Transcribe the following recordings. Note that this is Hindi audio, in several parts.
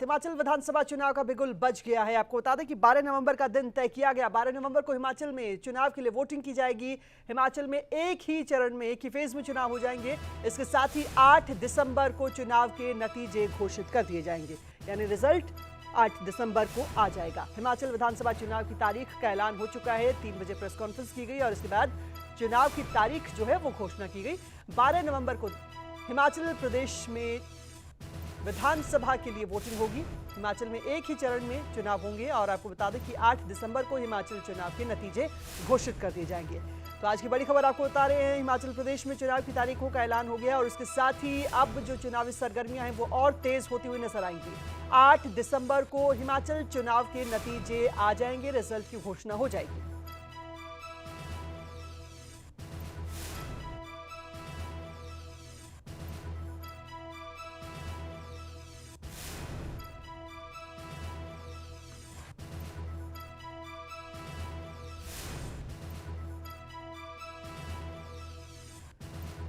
हिमाचल विधानसभा चुनाव का बिगुल बज गया है। आपको बता दें कि 12 नवंबर का दिन तय किया गया। 12 नवंबर को हिमाचल में चुनाव के लिए वोटिंग की जाएगी। हिमाचल में एक ही चरण में, एक ही फेज में चुनाव हो जाएंगे। इसके साथ ही 8 दिसंबर को चुनाव के नतीजे घोषित कर दिए जाएंगे, यानी रिजल्ट 8 दिसंबर को आ जाएगा। हिमाचल विधानसभा चुनाव की तारीख का ऐलान हो चुका है। 3 बजे प्रेस कॉन्फ्रेंस की गई और इसके बाद चुनाव की तारीख जो है वो घोषणा की गई। 12 नवंबर को हिमाचल प्रदेश में विधानसभा के लिए वोटिंग होगी। हिमाचल में एक ही चरण में चुनाव होंगे और आपको बता दें कि 8 दिसंबर को हिमाचल चुनाव के नतीजे घोषित कर दिए जाएंगे। तो आज की बड़ी खबर आपको बता रहे हैं, हिमाचल प्रदेश में चुनाव की तारीखों का ऐलान हो गया और इसके साथ ही अब जो चुनावी सरगर्मियां हैं वो और तेज होती हुई नजर आएंगी। 8 दिसंबर को हिमाचल चुनाव के नतीजे आ जाएंगे, रिजल्ट की घोषणा हो जाएगी।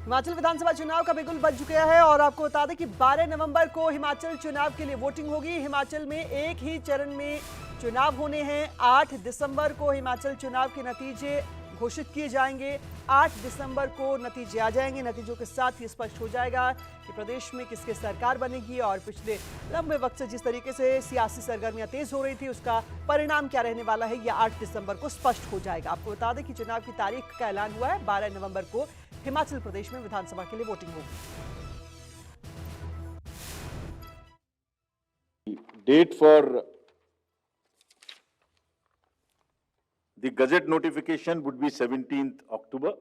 हिमाचल विधानसभा चुनाव का बिगुल बज चुका है और आपको बता दें कि 12 नवंबर को हिमाचल चुनाव के लिए वोटिंग होगी। हिमाचल में एक ही चरण में चुनाव होने हैं। 8 दिसंबर को हिमाचल चुनाव के नतीजे घोषित किए जाएंगे। 8 दिसंबर को नतीजे आ जाएंगे। नतीजों के साथ ही स्पष्ट हो जाएगा कि प्रदेश में किसकी सरकार बनेगी और पिछले लंबे वक्त से जिस तरीके से सियासी सरगर्मियां तेज हो रही थी उसका परिणाम क्या रहने वाला है, यह 8 दिसंबर को स्पष्ट हो जाएगा। आपको बता दें कि चुनाव की तारीख का ऐलान हुआ है। 12 नवंबर को हिमाचल प्रदेश में विधानसभा के लिए वोटिंग होगी। Date for the Gazette notification would be 17th October.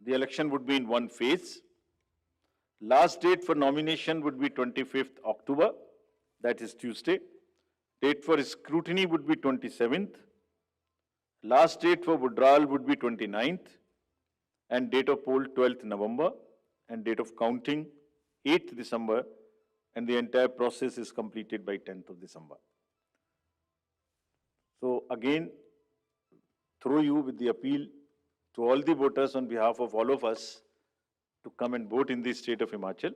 The election would be in one phase. Last date for nomination would be 25th October, that is Tuesday. Date for scrutiny would be 27th. Last date for withdrawal would be 29th. And date of poll 12th November, and date of counting 8th December, and the entire process is completed by 10th of December. So again, through you with the appeal to all the voters on behalf of all of us to come and vote in the state of Himachal.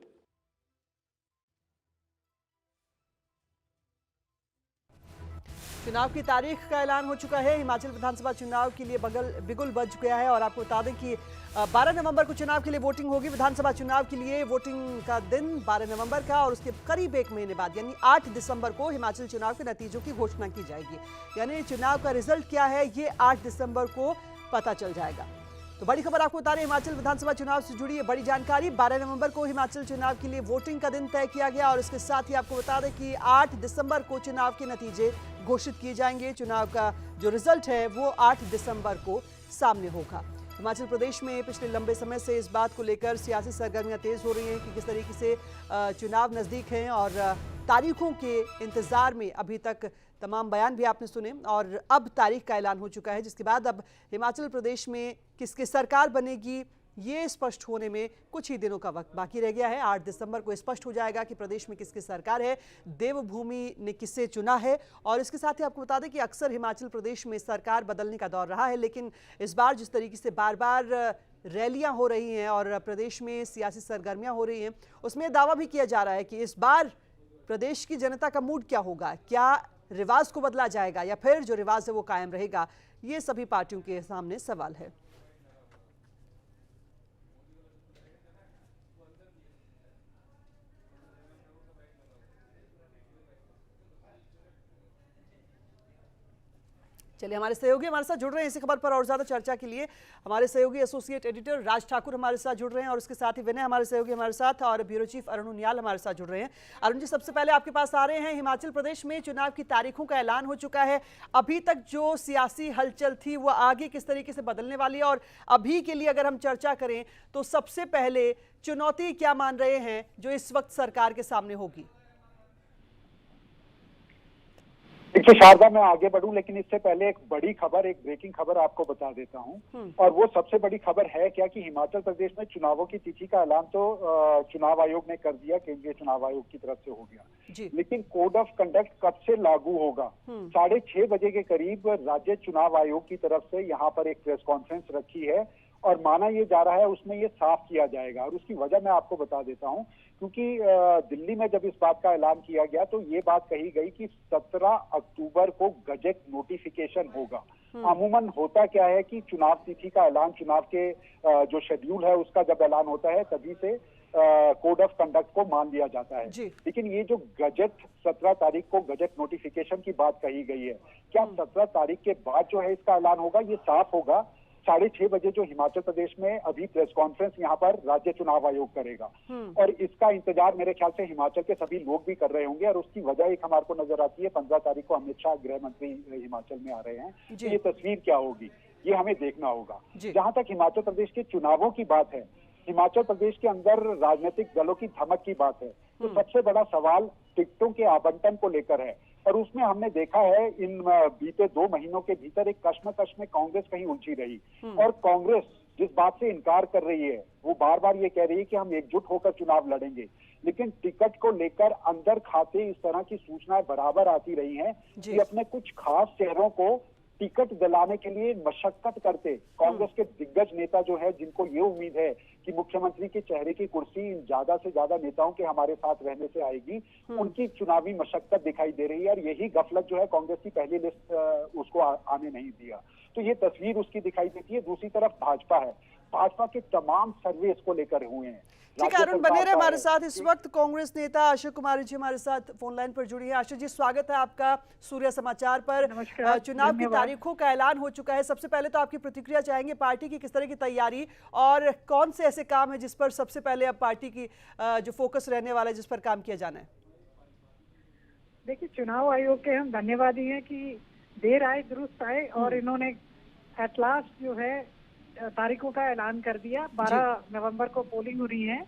चुनाव की तारीख का ऐलान हो चुका है। हिमाचल विधानसभा चुनाव के लिए बिगुल बज गया है और आपको बता दें कि 12 नवंबर को चुनाव के लिए वोटिंग होगी। विधानसभा चुनाव के लिए वोटिंग का दिन 12 नवंबर का और उसके करीब एक महीने बाद यानी 8 दिसंबर को हिमाचल चुनाव के नतीजों की घोषणा की जाएगी। यानी चुनाव का रिजल्ट क्या है ये 8 दिसंबर को पता चल जाएगा। तो बड़ी खबर आपको बता रहे हैं, हिमाचल विधानसभा चुनाव से जुड़ी है बड़ी जानकारी। 12 नवंबर को हिमाचल चुनाव के लिए वोटिंग का दिन तय किया गया और इसके साथ ही आपको बता दें कि 8 दिसंबर को चुनाव के नतीजे घोषित किए जाएंगे। चुनाव का जो रिजल्ट है वो 8 दिसंबर को सामने होगा। हिमाचल प्रदेश में पिछले लंबे समय से इस बात को लेकर सियासी सरगर्मियां तेज हो रही हैं कि किस तरीके से चुनाव नज़दीक हैं और तारीखों के इंतजार में अभी तक तमाम बयान भी आपने सुने और अब तारीख का ऐलान हो चुका है, जिसके बाद अब हिमाचल प्रदेश में किसकी सरकार बनेगी ये स्पष्ट होने में कुछ ही दिनों का वक्त बाकी रह गया है। 8 दिसंबर को स्पष्ट हो जाएगा कि प्रदेश में किसकी सरकार है, देवभूमि ने किसे चुना है। और इसके साथ ही आपको बता दें कि अक्सर हिमाचल प्रदेश में सरकार बदलने का दौर रहा है, लेकिन इस बार जिस तरीके से बार बार रैलियां हो रही हैं और प्रदेश में सियासी सरगर्मियां हो रही हैं, उसमें दावा भी किया जा रहा है कि इस बार प्रदेश की जनता का मूड क्या होगा, क्या रिवाज को बदला जाएगा या फिर जो रिवाज है वो कायम रहेगा। ये सभी पार्टियों के सामने सवाल है। चलिए, हमारे सहयोगी हमारे साथ जुड़ रहे हैं इसी खबर पर और ज्यादा चर्चा के लिए। हमारे सहयोगी एसोसिएट एडिटर राज ठाकुर हमारे साथ जुड़ रहे हैं और उसके साथ ही विनय हमारे सहयोगी हमारे साथ और ब्यूरो चीफ अरुण उनियाल हमारे साथ जुड़ रहे हैं। अरुण जी, सबसे पहले आपके पास आ रहे हैं। हिमाचल प्रदेश में चुनाव की तारीखों का ऐलान हो चुका है। अभी तक जो सियासी हलचल थी वो आगे किस तरीके से बदलने वाली है और अभी के लिए अगर हम चर्चा करें तो सबसे पहले चुनौती क्या मान रहे हैं जो इस वक्त सरकार के सामने होगी? देखिए शारदा, मैं आगे बढ़ूं लेकिन इससे पहले एक बड़ी खबर, एक ब्रेकिंग खबर आपको बता देता हूं। और वो सबसे बड़ी खबर है क्या कि हिमाचल प्रदेश में चुनावों की तिथि का ऐलान तो चुनाव आयोग ने कर दिया, केंद्रीय चुनाव आयोग की तरफ से हो गया, लेकिन कोड ऑफ कंडक्ट कब से लागू होगा? 6:30 बजे के करीब राज्य चुनाव आयोग की तरफ से यहाँ पर एक प्रेस कॉन्फ्रेंस रखी है और माना ये जा रहा है उसमें ये साफ किया जाएगा। और उसकी वजह मैं आपको बता देता हूँ क्योंकि दिल्ली में जब इस बात का ऐलान किया गया तो ये बात कही गई कि 17 अक्टूबर को गजट नोटिफिकेशन होगा। अमूमन होता क्या है कि चुनाव तिथि का ऐलान, चुनाव के जो शेड्यूल है उसका जब ऐलान होता है तभी से कोड ऑफ कंडक्ट को मान लिया जाता है। लेकिन ये जो गजट 17 तारीख को गजट नोटिफिकेशन की बात कही गई है, क्या 17 तारीख के बाद जो है इसका ऐलान होगा? ये साफ होगा 6:30 बजे जो हिमाचल प्रदेश में अभी प्रेस कॉन्फ्रेंस यहाँ पर राज्य चुनाव आयोग करेगा। और इसका इंतजार मेरे ख्याल से हिमाचल के सभी लोग भी कर रहे होंगे। और उसकी वजह एक हमारे को नजर आती है, 15 तारीख को अमित शाह गृह मंत्री हिमाचल में आ रहे हैं। तो ये तस्वीर क्या होगी ये हमें देखना होगा। जहां तक हिमाचल प्रदेश के चुनावों की बात है, हिमाचल प्रदेश के अंदर राजनीतिक दलों की धमक की बात है, तो सबसे बड़ा सवाल टिकटों के आवंटन को लेकर है। और उसमें हमने देखा है इन बीते 2 महीनों के भीतर एक कश्मकश में कांग्रेस कहीं उलझी रही। और कांग्रेस जिस बात से इनकार कर रही है वो बार बार ये कह रही है कि हम एकजुट होकर चुनाव लड़ेंगे, लेकिन टिकट को लेकर अंदर खाते इस तरह की सूचनाएं बराबर आती रही हैं कि अपने कुछ खास चेहरों को टिकट दिलाने के लिए मशक्कत करते कांग्रेस के दिग्गज नेता जो है, जिनको ये उम्मीद है कि मुख्यमंत्री के चेहरे की कुर्सी इन ज्यादा से ज्यादा नेताओं के हमारे साथ रहने से आएगी, उनकी चुनावी मशक्कत दिखाई दे रही है। और यही गफलत जो है कांग्रेस की पहली लिस्ट उसको आने नहीं दिया। तो ये तस्वीर उसकी दिखाई देती है। दूसरी तरफ भाजपा है, भाजपा के तमाम सर्वे इसको लेकर हुए हैं। ठीक है अरुण, बने रहे हमारे साथ। इस वक्त कांग्रेस नेता आशा कुमारी जी हमारे साथ फोन लाइन पर जुड़ी है। आशा जी, स्वागत है आपका सूर्य समाचार पर। चुनाव की तारीखों का ऐलान हो चुका है, सबसे पहले तो आपकी प्रतिक्रिया चाहेंगे, पार्टी की किस तरह की तैयारी और कौन से ऐसे काम है जिस पर सबसे पहले अब पार्टी की जो फोकस रहने वाला है, जिस पर काम किया जाना है? देखिए, चुनाव आयोग के हम धन्यवादी हैं कि देर आए दुरुस्त आए और इन्होंने एट लास्ट जो है तारीखों का ऐलान कर दिया। 12 नवंबर को पोलिंग हो रही है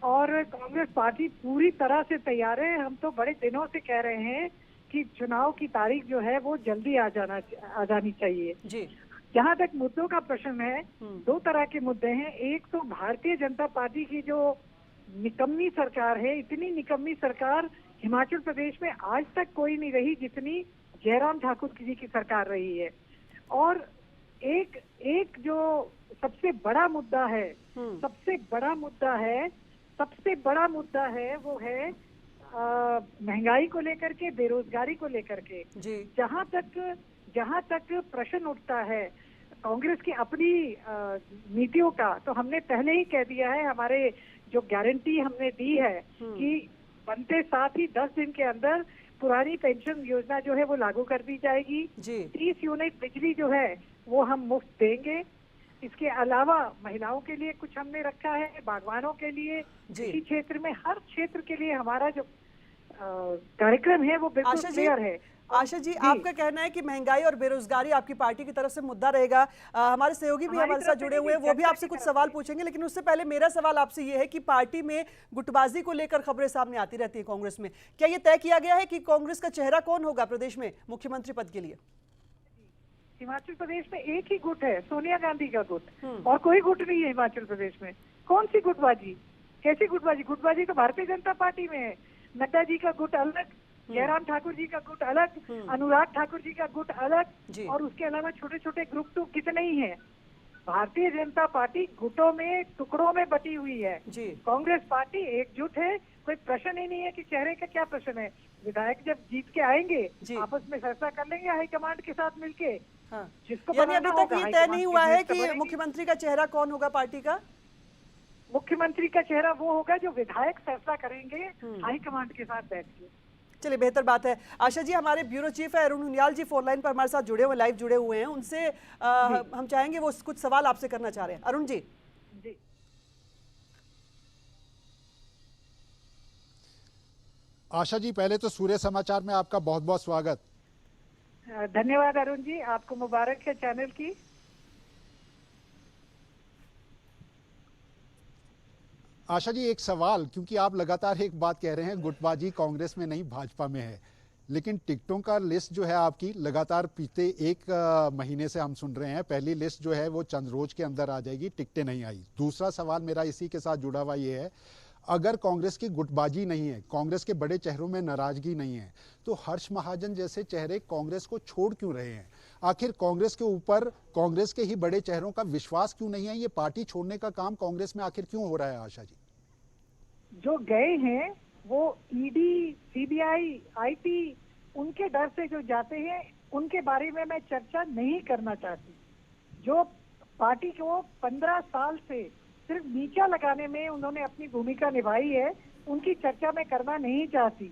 और कांग्रेस पार्टी पूरी तरह से तैयार है। हम तो बड़े दिनों से कह रहे हैं कि चुनाव की तारीख जो है वो जल्दी आ जानी चाहिए जी। जहाँ तक मुद्दों का प्रश्न है, 2 तरह के मुद्दे हैं। एक तो भारतीय जनता पार्टी की जो निकम्मी सरकार है, इतनी निकम्मी सरकार हिमाचल प्रदेश में आज तक कोई नहीं रही जितनी जयराम ठाकुर जी की सरकार रही है। और एक जो सबसे बड़ा मुद्दा है, सबसे बड़ा मुद्दा है वो है महंगाई को लेकर के, बेरोजगारी को लेकर के। जहाँ तक प्रश्न उठता है कांग्रेस की अपनी नीतियों का, तो हमने पहले ही कह दिया है, हमारे जो गारंटी हमने दी है कि बनते साथ ही 10 दिन के अंदर पुरानी पेंशन योजना जो है वो लागू कर दी जाएगी। 30 यूनिट बिजली जो है वो हम मुफ्त देंगे। इसके अलावा महिलाओं के लिए कुछ हमने रखा है, बागवानों के लिए, कृषि क्षेत्र में, हर क्षेत्र के लिए हमारा जो कार्यक्रम है वो बिल्कुल क्लियर है। आशा जी, आपका कहना है कि महंगाई और बेरोजगारी आपकी पार्टी की तरफ से मुद्दा रहेगा। हमारे सहयोगी भी हमारे साथ जुड़े हुए हैं, वो भी आपसे कुछ सवाल पूछेंगे, लेकिन उससे पहले मेरा सवाल आपसे ये है कि पार्टी में गुटबाजी को लेकर खबरें सामने आती रहती है कांग्रेस में, क्या ये तय किया गया है कि कांग्रेस का चेहरा कौन होगा प्रदेश में मुख्यमंत्री पद के लिए? हिमाचल प्रदेश में एक ही गुट है, सोनिया गांधी का गुट, और कोई गुट नहीं है हिमाचल प्रदेश में। कौन सी गुटबाजी, कैसी गुटबाजी? गुटबाजी तो भारतीय जनता पार्टी में है। नड्डा जी का गुट अलग, जयराम ठाकुर जी का गुट अलग, अनुराग ठाकुर जी का गुट अलग, और उसके अलावा छोटे छोटे ग्रुप तो कितने ही हैं। भारतीय जनता पार्टी गुटों में, टुकड़ों में बटी हुई है। कांग्रेस पार्टी एकजुट है, कोई प्रश्न ही नहीं है कि चेहरे का क्या प्रश्न है। विधायक जब जीत के आएंगे आपस में फैसला कर लेंगे हाईकमांड के साथ मिलके। जिसको यानी अभी तक ये तय नहीं हुआ है कि मुख्यमंत्री का चेहरा कौन होगा पार्टी का? मुख्यमंत्री का चेहरा वो होगा जो विधायक फैसला करेंगे हाईकमांड के साथ बैठ के। चलिए, बेहतर बात है। आशा जी, हमारे ब्यूरो चीफ है अरुण हुनियाल जी फोन लाइन पर हमारे साथ जुड़े हुए, लाइव जुड़े हुए हैं, उनसे हम चाहेंगे वो कुछ सवाल आपसे करना चाह रहे हैं। अरुण जी। आशा जी, पहले तो सूर्य समाचार में आपका बहुत बहुत स्वागत। धन्यवाद अरुण जी, आपको मुबारक है चैनल की। आशा जी, एक सवाल, क्योंकि आप लगातार एक बात कह रहे हैं गुटबाजी कांग्रेस में नहीं भाजपा में है, लेकिन टिकटों का लिस्ट जो है आपकी लगातार बीते 1 महीने से हम सुन रहे हैं, पहली लिस्ट जो है वो चंद रोज के अंदर आ जाएगी, टिकटें नहीं आई। दूसरा सवाल मेरा इसी के साथ जुड़ा हुआ ये है, अगर कांग्रेस की गुटबाजी नहीं है, कांग्रेस के बड़े चेहरों में नाराजगी नहीं है, तो हर्ष महाजन जैसे चेहरे कांग्रेस को छोड़ क्यों रहे हैं? आखिर कांग्रेस के ऊपर कांग्रेस के ही बड़े चेहरों का विश्वास क्यों नहीं है? ये पार्टी छोड़ने का काम कांग्रेस में आखिर क्यों हो रहा है? आशा जी, जो गए हैं वो ईडी, सीबीआई, आईटी, उनके डर से जो जाते हैं उनके बारे में मैं चर्चा नहीं करना चाहती। जो पार्टी को 15 साल से सिर्फ नीचा लगाने में उन्होंने अपनी भूमिका निभाई है, उनकी चर्चा मैं करना नहीं चाहती।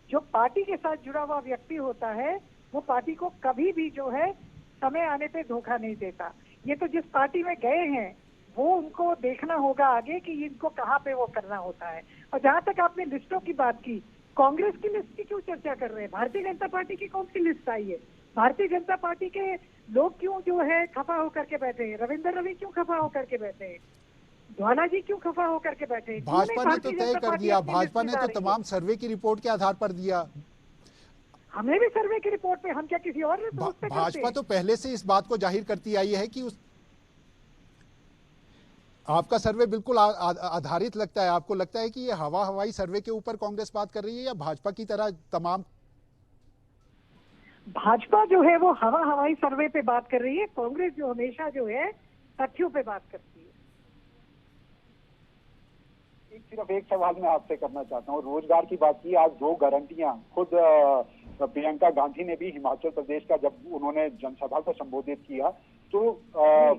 जो पार्टी के साथ जुड़ा हुआ व्यक्ति होता है वो पार्टी को कभी भी जो है समय आने पे धोखा नहीं देता। ये तो जिस पार्टी में गए हैं वो उनको देखना होगा आगे कि इनको कहाँ पे वो करना होता है। और जहाँ तक आपने लिस्टों की बात की, कांग्रेस की लिस्ट की क्यों चर्चा कर रहे हैं? भारतीय जनता पार्टी की कौन सी लिस्ट आई है? भारतीय जनता पार्टी के लोग क्यों जो है खफा होकर के बैठे हैं? रविंद्र रवि क्यों खफा होकर के बैठे हैं? ज्वाला जी क्यों खफा होकर के बैठे हैं? भाजपा ने तो तय कर दिया, भाजपा ने तो तमाम सर्वे की रिपोर्ट के आधार पर दिया। हमें भी सर्वे की रिपोर्ट पे, हम क्या किसी और रिपोर्ट पे भाजपा तो पहले से इस बात को जाहिर करती आई है कि आपका सर्वे बिल्कुल आधारित लगता है। आपको लगता है कि ये हवाई सर्वे के ऊपर कांग्रेस बात कर रही है या भाजपा की तरह तमाम? भाजपा जो है वो हवाई सर्वे पे बात कर रही है, कांग्रेस जो हमेशा जो है तथ्यों पे बात करती है। सिर्फ एक सवाल मैं आपसे करना चाहता हूँ, रोजगार की बात की। आज जो गारंटियां खुद प्रियंका गांधी ने भी हिमाचल प्रदेश का जब उन्होंने जनसभा को संबोधित किया तो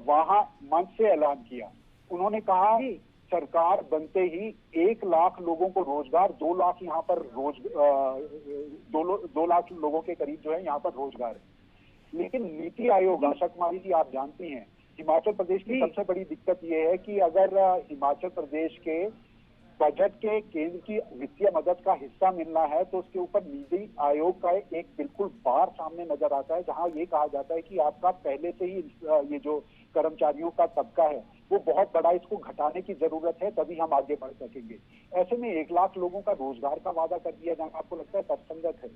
वहां मंच से ऐलान किया। उन्होंने कहा सरकार बनते ही 1 लाख लोगों को रोजगार, 2 लाख यहाँ पर 2 लाख लोगों के करीब जो है यहाँ पर रोजगार है। लेकिन नीति आयोग, आशा कुमारी जी आप जानती हैं, हिमाचल प्रदेश की सबसे बड़ी दिक्कत ये है कि अगर हिमाचल प्रदेश के बजट के केंद्र की वित्तीय मदद का हिस्सा मिलना है तो उसके ऊपर नीति आयोग का एक बिल्कुल बार सामने नजर आता है, जहां ये कहा जाता है कि आपका पहले से ही ये जो कर्मचारियों का तबका है वो बहुत बड़ा, इसको घटाने की जरूरत है, तभी हम आगे बढ़ सकेंगे। ऐसे में 1 लाख लोगों का रोजगार का वादा कर दिया जाना आपको लगता है तर्कसंगत है?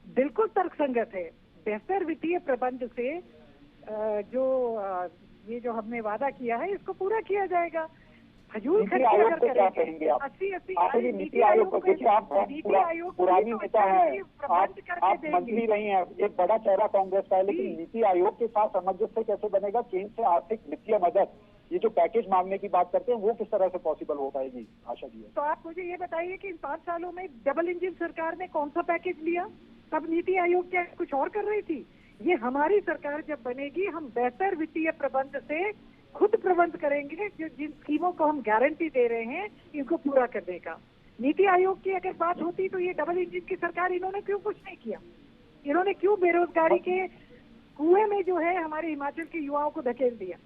बिल्कुल तर्कसंगत है। बेहतर वित्तीय प्रबंध से ये जो हमने वादा किया है इसको पूरा किया जाएगा। फजूल नीति आयोग को क्या कहेंगे आप? नीति आयोग को देखिए, आप पुरानी नेता है, आप मंत्री रही हैं, एक बड़ा चेहरा कांग्रेस का है, लेकिन नीति आयोग के साथ सामंजस्य कैसे बनेगा? केंद्र से आर्थिक वित्तीय मदद, ये जो पैकेज मांगने की बात करते हैं वो किस तरह से पॉसिबल हो पाएगी? आशा जी, तो आप मुझे ये बताइए कि इन 5 सालों में डबल इंजन सरकार ने कौन सा पैकेज लिया? तब नीति आयोग क्या कुछ और कर रही थी? ये हमारी सरकार जब बनेगी हम बेहतर वित्तीय प्रबंध से खुद प्रबंध करेंगे, जो जिन स्कीमों को हम गारंटी दे रहे हैं इनको पूरा करने का। नीति आयोग की अगर बात होती तो ये डबल इंजन की सरकार, इन्होंने क्यों कुछ नहीं किया? इन्होंने क्यों बेरोजगारी के कुएं में जो है हमारे हिमाचल के युवाओं को धकेल दिया?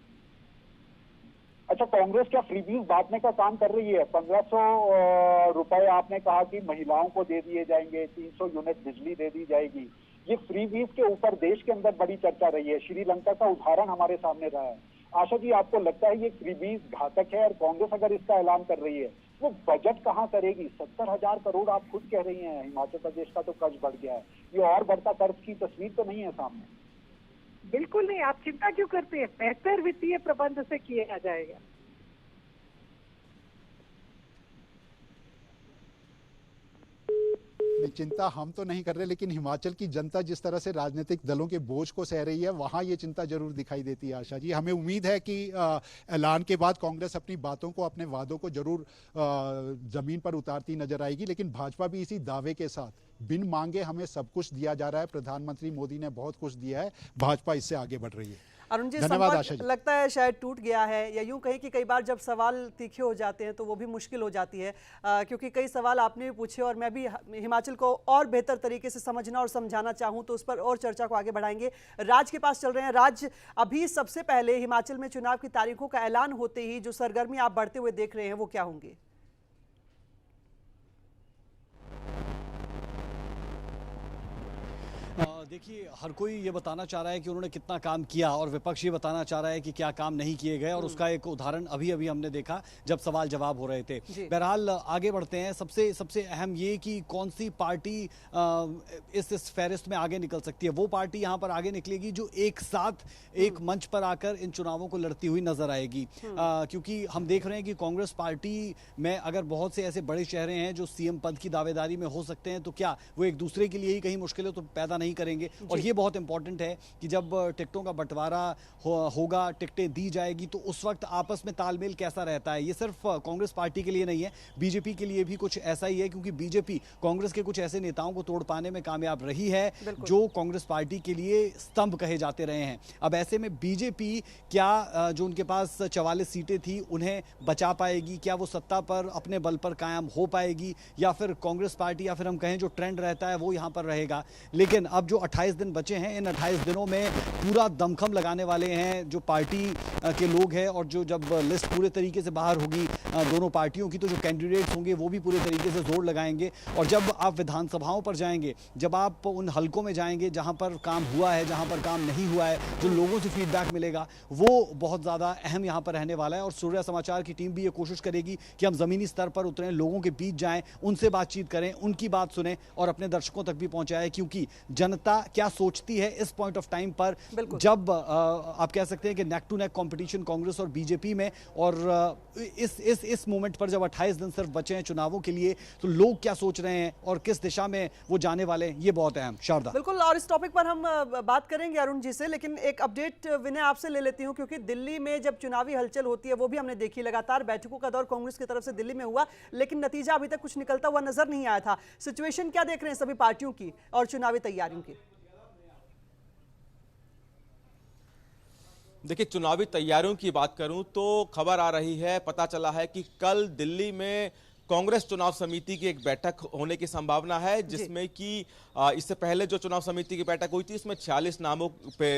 अच्छा, कांग्रेस क्या फ्रीबीज बांटने का काम कर रही है? 1500 रुपए आपने कहा कि महिलाओं को दे दिए जाएंगे, 300 यूनिट बिजली दे दी जाएगी। ये फ्रीबीज के ऊपर देश के अंदर बड़ी चर्चा रही है, श्रीलंका का उदाहरण हमारे सामने रहा है। आशा जी, आपको लगता है ये फ्रीबीज घातक है? और कांग्रेस अगर इसका ऐलान कर रही है वो बजट कहाँ करेगी? 70,000 करोड़ आप खुद कह रही हैं, हिमाचल प्रदेश का तो कर्ज बढ़ गया है, ये और बढ़ता कर्ज की तस्वीर तो नहीं है सामने? बिल्कुल नहीं। आप चिंता क्यों करते हैं? बेहतर वित्तीय प्रबंध से किया जाएगा। चिंता हम तो नहीं कर रहे, लेकिन हिमाचल की जनता जिस तरह से राजनीतिक दलों के बोझ को सह रही है वहां ये चिंता जरूर दिखाई देती है। आशा जी, हमें उम्मीद है कि ऐलान के बाद कांग्रेस अपनी बातों को, अपने वादों को जरूर जमीन पर उतारती नजर आएगी, लेकिन भाजपा भी इसी दावे के साथ बिन मांगे हमें सब कुछ दिया जा रहा है, प्रधानमंत्री मोदी ने बहुत कुछ दिया है, भाजपा इससे आगे बढ़ रही है। अरुण जी, धन्यवाद आशा जी। लगता है शायद टूट गया है, या यूं कहीं कि कई बार जब सवाल तीखे हो जाते हैं तो वो भी मुश्किल हो जाती है, क्योंकि कई सवाल आपने भी पूछे और मैं भी हिमाचल को और बेहतर तरीके से समझना और समझाना चाहूं तो उस पर और चर्चा को आगे बढ़ाएंगे। राज के पास चल रहे हैं। राज, अभी सबसे पहले हिमाचल में चुनाव की तारीखों का ऐलान होते ही जो सरगर्मी आप बढ़ते हुए देख रहे हैं वो क्या होंगे? देखिए, हर कोई ये बताना चाह रहा है कि उन्होंने कितना काम किया और विपक्ष ये बताना चाह रहा है कि क्या काम नहीं किए गए, और उसका एक उदाहरण अभी अभी हमने देखा जब सवाल जवाब हो रहे थे। बहरहाल आगे बढ़ते हैं। सबसे अहम ये कि कौन सी पार्टी इस फहरिस्त में आगे निकल सकती है। वो पार्टी यहाँ पर आगे निकलेगी जो एक साथ एक मंच पर आकर इन चुनावों को लड़ती हुई नजर आएगी, क्योंकि हम देख रहे हैं कि कांग्रेस पार्टी में अगर बहुत से ऐसे बड़े चेहरे हैं जो सीएम पद की दावेदारी में हो सकते हैं, तो क्या वो एक दूसरे के लिए ही कहीं मुश्किलें तो पैदा नहीं करेंगे? जाएंगे। और ये बहुत इंपॉर्टेंट है कि जब टिकटों का बंटवारा होगा, टिकटें दी जाएगी, तो उस वक्त आपस में तालमेल कैसा रहता है। ये सिर्फ कांग्रेस पार्टी के लिए नहीं है, बीजेपी के लिए भी कुछ ऐसा ही है, क्योंकि बीजेपी कांग्रेस के कुछ ऐसे नेताओं को तोड़ पाने में कामयाब रही है जो कांग्रेस पार्टी के लिए स्तंभ कहे जाते रहे हैं। अब ऐसे में बीजेपी क्या जो उनके पास 44 सीटें थी उन्हें बचा पाएगी, क्या वो सत्ता पर अपने बल पर कायम हो पाएगी, या फिर कांग्रेस पार्टी, या फिर हम कहें जो ट्रेंड रहता है वो यहां पर रहेगा। लेकिन अब जो 28 दिन बचे हैं, इन 28 दिनों में पूरा दमखम लगाने वाले हैं जो पार्टी के लोग हैं, और जो जब लिस्ट पूरे तरीके से बाहर होगी दोनों पार्टियों की, तो जो कैंडिडेट्स होंगे वो भी पूरे तरीके से जोर लगाएंगे। और जब आप विधानसभाओं पर जाएंगे, जब आप उन हलकों में जाएंगे जहां पर काम हुआ है, जहां पर काम नहीं हुआ है, जो लोगों से फीडबैक मिलेगा वो बहुत ज्यादा अहम यहां पर रहने वाला है। और सूर्य समाचार की टीम भी ये कोशिश करेगी कि हम जमीनी स्तर पर उतरें, लोगों के बीच जाएं, उनसे बातचीत करें, उनकी बात सुनें और अपने दर्शकों तक भी पहुंचाएं, क्योंकि जनता क्या सोचती है इस पॉइंट ऑफ टाइम पर, जब आप कह सकते हैं कि neck to neck competition Congress और बीजेपी में, और इस मोमेंट पर जब 28 दिन सिर्फ बचे हैं चुनावों के लिए, तो लोग क्या सोच रहे हैं और किस दिशा में वो जाने वाले हैं, ये बहुत अहम। शारदा, बिल्कुल, और इस टॉपिक पर हम बात करेंगे अरुण जी से, लेकिन एक अपडेट विनय आपसे ले लेती हूं, क्योंकि दिल्ली में जब चुनावी हलचल होती है वो भी हमने देखी, लगातार बैठकों का दौर कांग्रेस की तरफ से दिल्ली में हुआ, लेकिन नतीजा अभी तक कुछ निकलता हुआ नजर नहीं आया था। सिचुएशन क्या देख रहे हैं सभी पार्टियों की और चुनावी तैयारियों की? देखिए, चुनावी तैयारियों की बात करूं तो खबर आ रही है, पता चला है कि कल दिल्ली में कांग्रेस चुनाव समिति की एक बैठक होने की संभावना है, जिसमें कि इससे पहले जो चुनाव समिति की बैठक हुई थी उसमें 46 नामों पे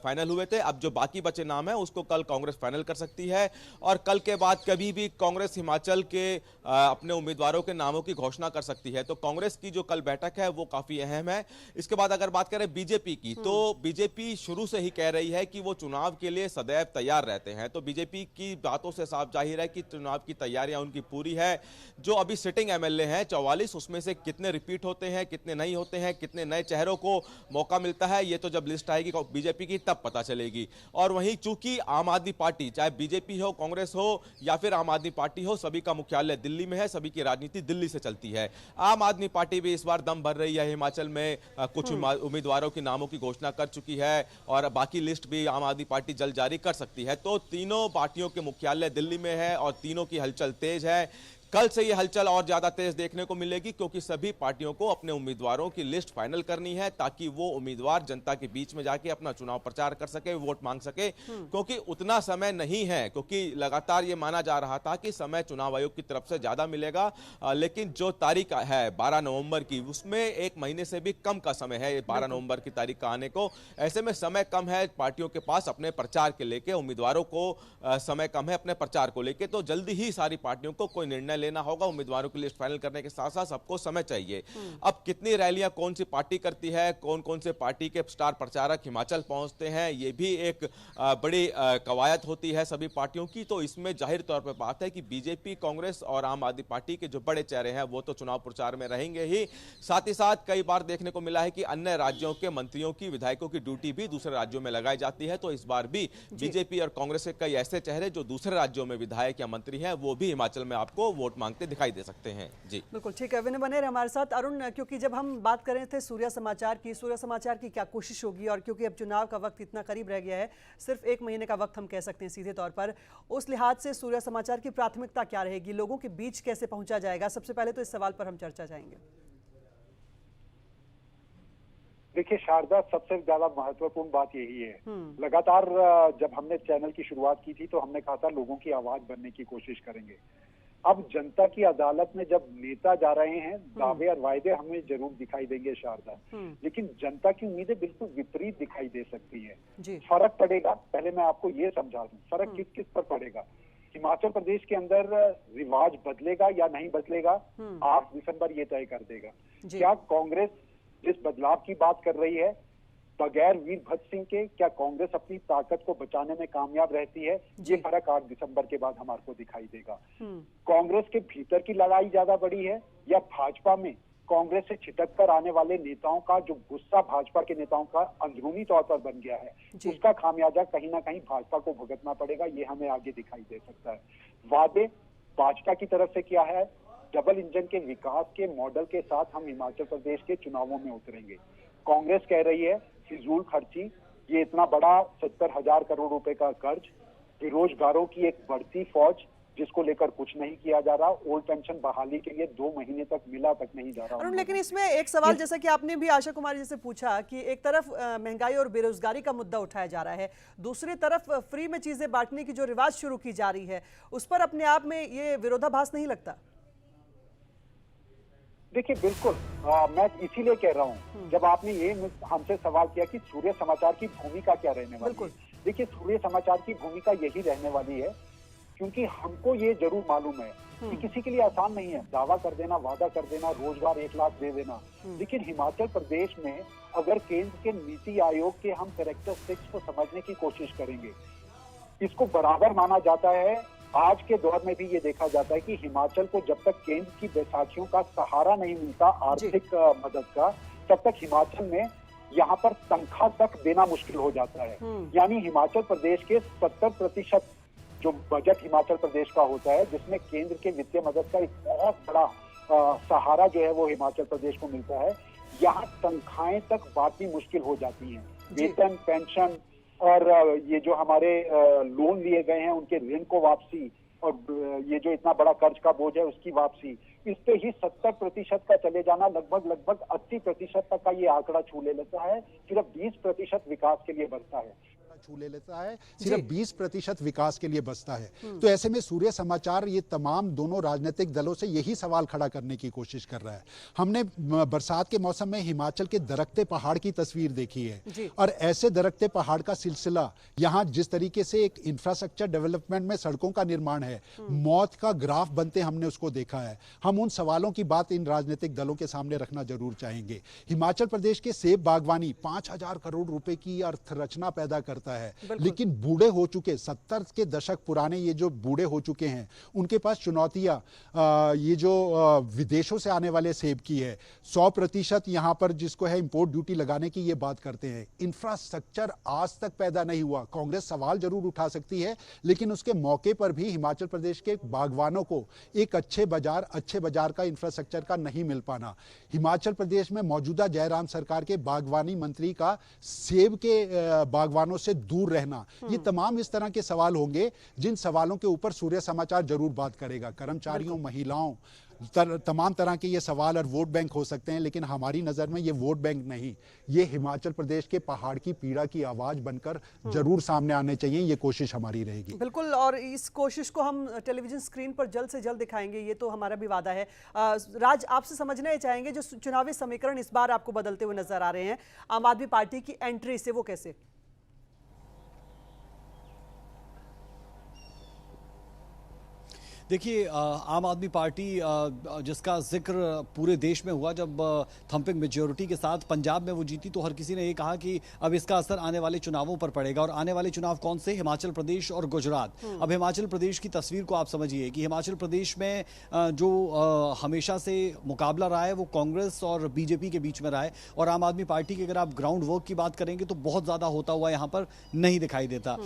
फाइनल हुए थे। अब जो बाकी बचे नाम है उसको कल कांग्रेस फाइनल कर सकती है, और कल के बाद कभी भी कांग्रेस हिमाचल के अपने उम्मीदवारों के नामों की घोषणा कर सकती है। तो कांग्रेस की जो कल बैठक है वो काफी अहम है। इसके बाद अगर बात करें बीजेपी की, तो बीजेपी शुरू से ही कह रही है कि वो चुनाव के लिए सदैव तैयार रहते हैं। तो बीजेपी की बातों से साफ जाहिर है कि चुनाव की तैयारियां उनकी पूरी है। जो अभी सिटिंग एमएलए हैं 44, उसमें से कितने रिपीट होते हैं, कितने नहीं होते हैं, कितने नए चेहरों को मौका मिलता है, ये तो जब लिस्ट आएगी बीजेपी की तब पता चलेगी। और वहीं चूंकि आम आदमी पार्टी, चाहे बीजेपी हो, कांग्रेस हो या फिर आम आदमी पार्टी हो, सभी का मुख्यालय दिल्ली में है, सभी की राजनीति दिल्ली से चलती है। आम आदमी पार्टी भी इस बार दम भर रही है, हिमाचल में कुछ उम्मीदवारों के नामों की घोषणा कर चुकी है, और बाकी लिस्ट भी आम आदमी पार्टी जल्द जारी कर सकती है। तो तीनों पार्टियों के मुख्यालय दिल्ली में है और तीनों की हलचल तेज है। कल से ये हलचल और ज्यादा तेज देखने को मिलेगी, क्योंकि सभी पार्टियों को अपने उम्मीदवारों की लिस्ट फाइनल करनी है, ताकि वो उम्मीदवार जनता के बीच में जाके अपना चुनाव प्रचार कर सके, वोट मांग सके। क्योंकि उतना समय नहीं है, क्योंकि लगातार ये माना जा रहा था कि समय चुनाव आयोग की तरफ से ज्यादा मिलेगा, लेकिन जो तारीख है 12 नवंबर की, उसमें एक महीने से भी कम का समय है 12 नवंबर की तारीख का आने को। ऐसे में समय कम है पार्टियों के पास अपने प्रचार के लेके, उम्मीदवारों को समय कम है अपने प्रचार को लेके। तो जल्दी ही सारी पार्टियों को कोई निर्णय लेना होगा। उम्मीदवारों की लिस्ट फाइनल करने के साथ साथ सबको समय चाहिए। अब कितनी रैलियां कौन सी पार्टी करती है, कौन कौन से पार्टी के स्टार प्रचारक हिमाचल पहुंचते हैं, ये भी एक बड़ी कवायद होती है सभी पार्टियों की। तो इसमें जाहिर तौर पर बात है कि बीजेपी, कांग्रेस और आम आदमी पार्टी के जो बड़े चेहरे हैं वो तो चुनाव प्रचार में रहेंगे ही, साथ ही साथ कई बार देखने को मिला है कि अन्य राज्यों के मंत्रियों की, विधायकों की ड्यूटी भी दूसरे राज्यों में लगाई जाती है। तो इस बार भी बीजेपी और कांग्रेस के कई ऐसे चेहरे जो दूसरे राज्यों में विधायक या मंत्री हैं, वो भी हिमाचल में आपको वोट मांगते दिखाई दे सकते हैं। जी बिल्कुल ठीक है, विनय बने रहे हमारे साथ। अरुण, क्योंकि जब हम बात कर रहे थे सूर्य समाचार की क्या कोशिश होगी, और क्योंकि अब चुनाव का वक्त इतना करीब रह गया है, सिर्फ 1 महीने का वक्त हम कह सकते हैं सीधे तौर पर, उस लिहाज से सूर्य समाचार की प्राथमिकता क्या रहेगी, लोगों के बीच कैसे पहुंचा जाएगा? सबसे पहले तो इस सवाल पर हम चर्चा जाएंगे। देखिए शारदा, सबसे ज्यादा महत्वपूर्ण बात यही है, लगातार जब हमने चैनल की शुरुआत की थी तो हमने कहा था लोगों की आवाज बनने की कोशिश करेंगे। अब जनता की अदालत में जब नेता जा रहे हैं, दावे और वायदे हमें जरूर दिखाई देंगे शारदा, लेकिन जनता की उम्मीदें बिल्कुल विपरीत दिखाई दे सकती है। फर्क पड़ेगा, पहले मैं आपको ये समझा दूं, फर्क किस किस पर पड़ेगा। हिमाचल प्रदेश के अंदर रिवाज बदलेगा या नहीं बदलेगा, 8 दिसंबर ये तय कर देगा। क्या कांग्रेस जिस बदलाव की बात कर रही है, बगैर वीरभद्र सिंह के क्या कांग्रेस अपनी ताकत को बचाने में कामयाब रहती है, ये फर्क 8 दिसंबर के बाद हमारे को दिखाई देगा। कांग्रेस के भीतर की लड़ाई ज्यादा बड़ी है, या भाजपा में कांग्रेस से छिटक कर आने वाले नेताओं का जो गुस्सा भाजपा के नेताओं का अंदरूनी तौर पर बन गया है, उसका खामियाजा कहीं ना कहीं भाजपा को भुगतना पड़ेगा, ये हमें आगे दिखाई दे सकता है। वादे भाजपा की तरफ से क्या है, डबल इंजन के विकास के मॉडल के साथ हम हिमाचल प्रदेश के चुनावों में उतरेंगे। कांग्रेस कह रही है फिजूल खर्ची, ये इतना बड़ा 70,000 करोड़ रुपए का कर्ज, बेरोजगारों की एक बढ़ती फौज जिसको लेकर कुछ नहीं किया जा रहा, ओल्ड पेंशन बहाली के लिए 2 महीने तक मिला तक नहीं जा रहा। लेकिन इसमें एक सवाल, जैसा कि आपने भी आशा कुमारी जी से पूछा कि एक तरफ महंगाई और बेरोजगारी का मुद्दा उठाया जा रहा है, दूसरी तरफ फ्री में चीजें बांटने की जो रिवाज शुरू की जा रही है, उस पर अपने आप में ये विरोधाभास नहीं लगता? देखिए बिल्कुल, मैं इसीलिए कह रहा हूँ, जब आपने ये हमसे सवाल किया कि सूर्य समाचार की भूमिका क्या रहने वाली है, देखिए सूर्य समाचार की भूमिका यही रहने वाली है, क्योंकि हमको ये जरूर मालूम है कि किसी के लिए आसान नहीं है दावा कर देना, वादा कर देना, रोजगार 1 लाख दे देना, लेकिन हिमाचल प्रदेश में अगर केंद्र के नीति आयोग के हम कैरेक्टरिस्टिक्स को समझने की कोशिश करेंगे, इसको बराबर माना जाता है। आज के दौर में भी ये देखा जाता है कि हिमाचल को जब तक केंद्र की बैसाखियों का सहारा नहीं मिलता आर्थिक मदद का, तब तक हिमाचल में यहाँ पर तनख्वाह तक देना मुश्किल हो जाता है। यानी हिमाचल प्रदेश के 70% जो बजट हिमाचल प्रदेश का होता है, जिसमें केंद्र के वित्तीय मदद का एक बहुत बड़ा सहारा जो है वो हिमाचल प्रदेश को मिलता है, यहाँ तनख्वाहें तक बांटनी मुश्किल हो जाती हैं। वेतन, पेंशन और ये जो हमारे लोन लिए गए हैं उनके ऋण को वापसी, और ये जो इतना बड़ा कर्ज का बोझ है उसकी वापसी, इस पे ही 70% का चले जाना, लगभग 80% तक का ये आंकड़ा छू ले लेता है। सिर्फ 20% विकास के लिए बचता है, छू ले लेता है, सिर्फ 20% विकास के लिए बचता है। तो ऐसे में सूर्य समाचार ये तमाम दोनों राजनीतिक दलों से यही सवाल खड़ा करने की कोशिश कर रहा है। हमने बरसात के मौसम में हिमाचल के दरकते पहाड़ की तस्वीर देखी है, और ऐसे दरकते पहाड़ का सिलसिला यहाँ जिस तरीके से एक इंफ्रास्ट्रक्चर डेवलपमेंट में सड़कों का निर्माण है, मौत का ग्राफ बनते हमने उसको देखा है। हम उन सवालों की बात इन राजनीतिक दलों के सामने रखना जरूर चाहेंगे। हिमाचल प्रदेश के सेब बागवानी 5,000 करोड़ रुपए की अर्थरचना पैदा करता है, लेकिन बूढ़े हो चुके 70 के दशक पुराने ये जो बूढ़े हो चुके हैं, उनके पास चुनौतियां ये जो विदेशों से आने वाले सेब की है, 100% यहां पर जिसको है इंपोर्ट ड्यूटी लगाने की ये बात करते हैं। इंफ्रास्ट्रक्चर आज तक पैदा नहीं हुआ। कांग्रेस सवाल जरूर उठा सकती है, लेकिन उसके मौके पर भी हिमाचल प्रदेश के बागवानों को एक अच्छे बाजार का इंफ्रास्ट्रक्चर का नहीं मिल पाना, हिमाचल प्रदेश में मौजूदा जयराम सरकार के बागवानी मंत्री का सेब के बागवानों से दूर रहना, ये तमाम इस तरह के सवाल होंगे जिन सवालों के ऊपर सूर्य समाचार जरूर बात करेगा। कर्मचारियों, महिलाओं, तमाम तरह के ये सवाल और वोट बैंक हो सकते हैं, लेकिन हमारी नजर में ये वोट बैंक नहीं, ये हिमाचल प्रदेश के पहाड़ की पीड़ा की आवाज बनकर जरूर सामने आने चाहिए। ये कोशिश हमारी रहेगी। बिल्कुल, और इस कोशिश को हम टेलीविजन स्क्रीन पर जल्द से जल्द दिखाएंगे, ये तो हमारा भी वादा है। राज, आपसे समझना ही चाहेंगे, जो चुनावी समीकरण इस बार आपको बदलते हुए नजर आ रहे हैं आम आदमी पार्टी की एंट्री से, वो कैसे? देखिए, आम आदमी पार्टी जिसका जिक्र पूरे देश में हुआ जब थंपिंग मेजॉरिटी के साथ पंजाब में वो जीती, तो हर किसी ने ये कहा कि अब इसका असर आने वाले चुनावों पर पड़ेगा। और आने वाले चुनाव कौन से? हिमाचल प्रदेश और गुजरात। अब हिमाचल प्रदेश की तस्वीर को आप समझिए कि हिमाचल प्रदेश में जो हमेशा से मुकाबला रहा है वो कांग्रेस और बीजेपी के बीच में रहा है, और आम आदमी पार्टी की अगर आप ग्राउंड वर्क की बात करेंगे तो बहुत ज़्यादा होता हुआ यहाँ पर नहीं दिखाई देता।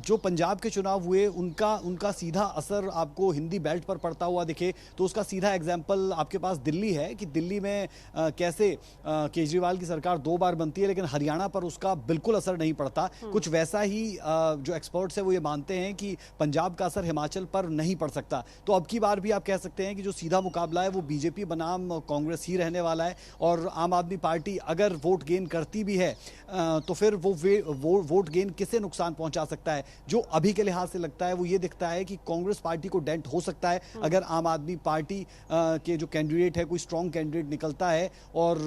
जो पंजाब के चुनाव हुए उनका सीधा असर आपको हिंदी बेल्ट पर पड़ता हुआ दिखे तो उसका सीधा एग्जाम्पल आपके पास दिल्ली है कि दिल्ली में कैसे केजरीवाल की सरकार 2 बार बनती है, लेकिन हरियाणा पर उसका बिल्कुल असर नहीं पड़ता। कुछ वैसा ही जो एक्सपर्ट्स है वो ये मानते हैं कि पंजाब का असर हिमाचल पर नहीं पड़ सकता। तो अब की बार भी आप कह सकते हैं कि जो सीधा मुकाबला है वो बीजेपी बनाम कांग्रेस ही रहने वाला है, और आम आदमी पार्टी अगर वोट गेन करती भी है तो फिर वो वोट गेन किसे नुकसान पहुंचा सकता है? जो अभी के लिहाज से लगता है वो ये दिखता है कि कांग्रेस पार्टी को डेंट हो सकता है अगर आम आदमी पार्टी के जो कैंडिडेट है कोई स्ट्रॉन्ग कैंडिडेट निकलता है और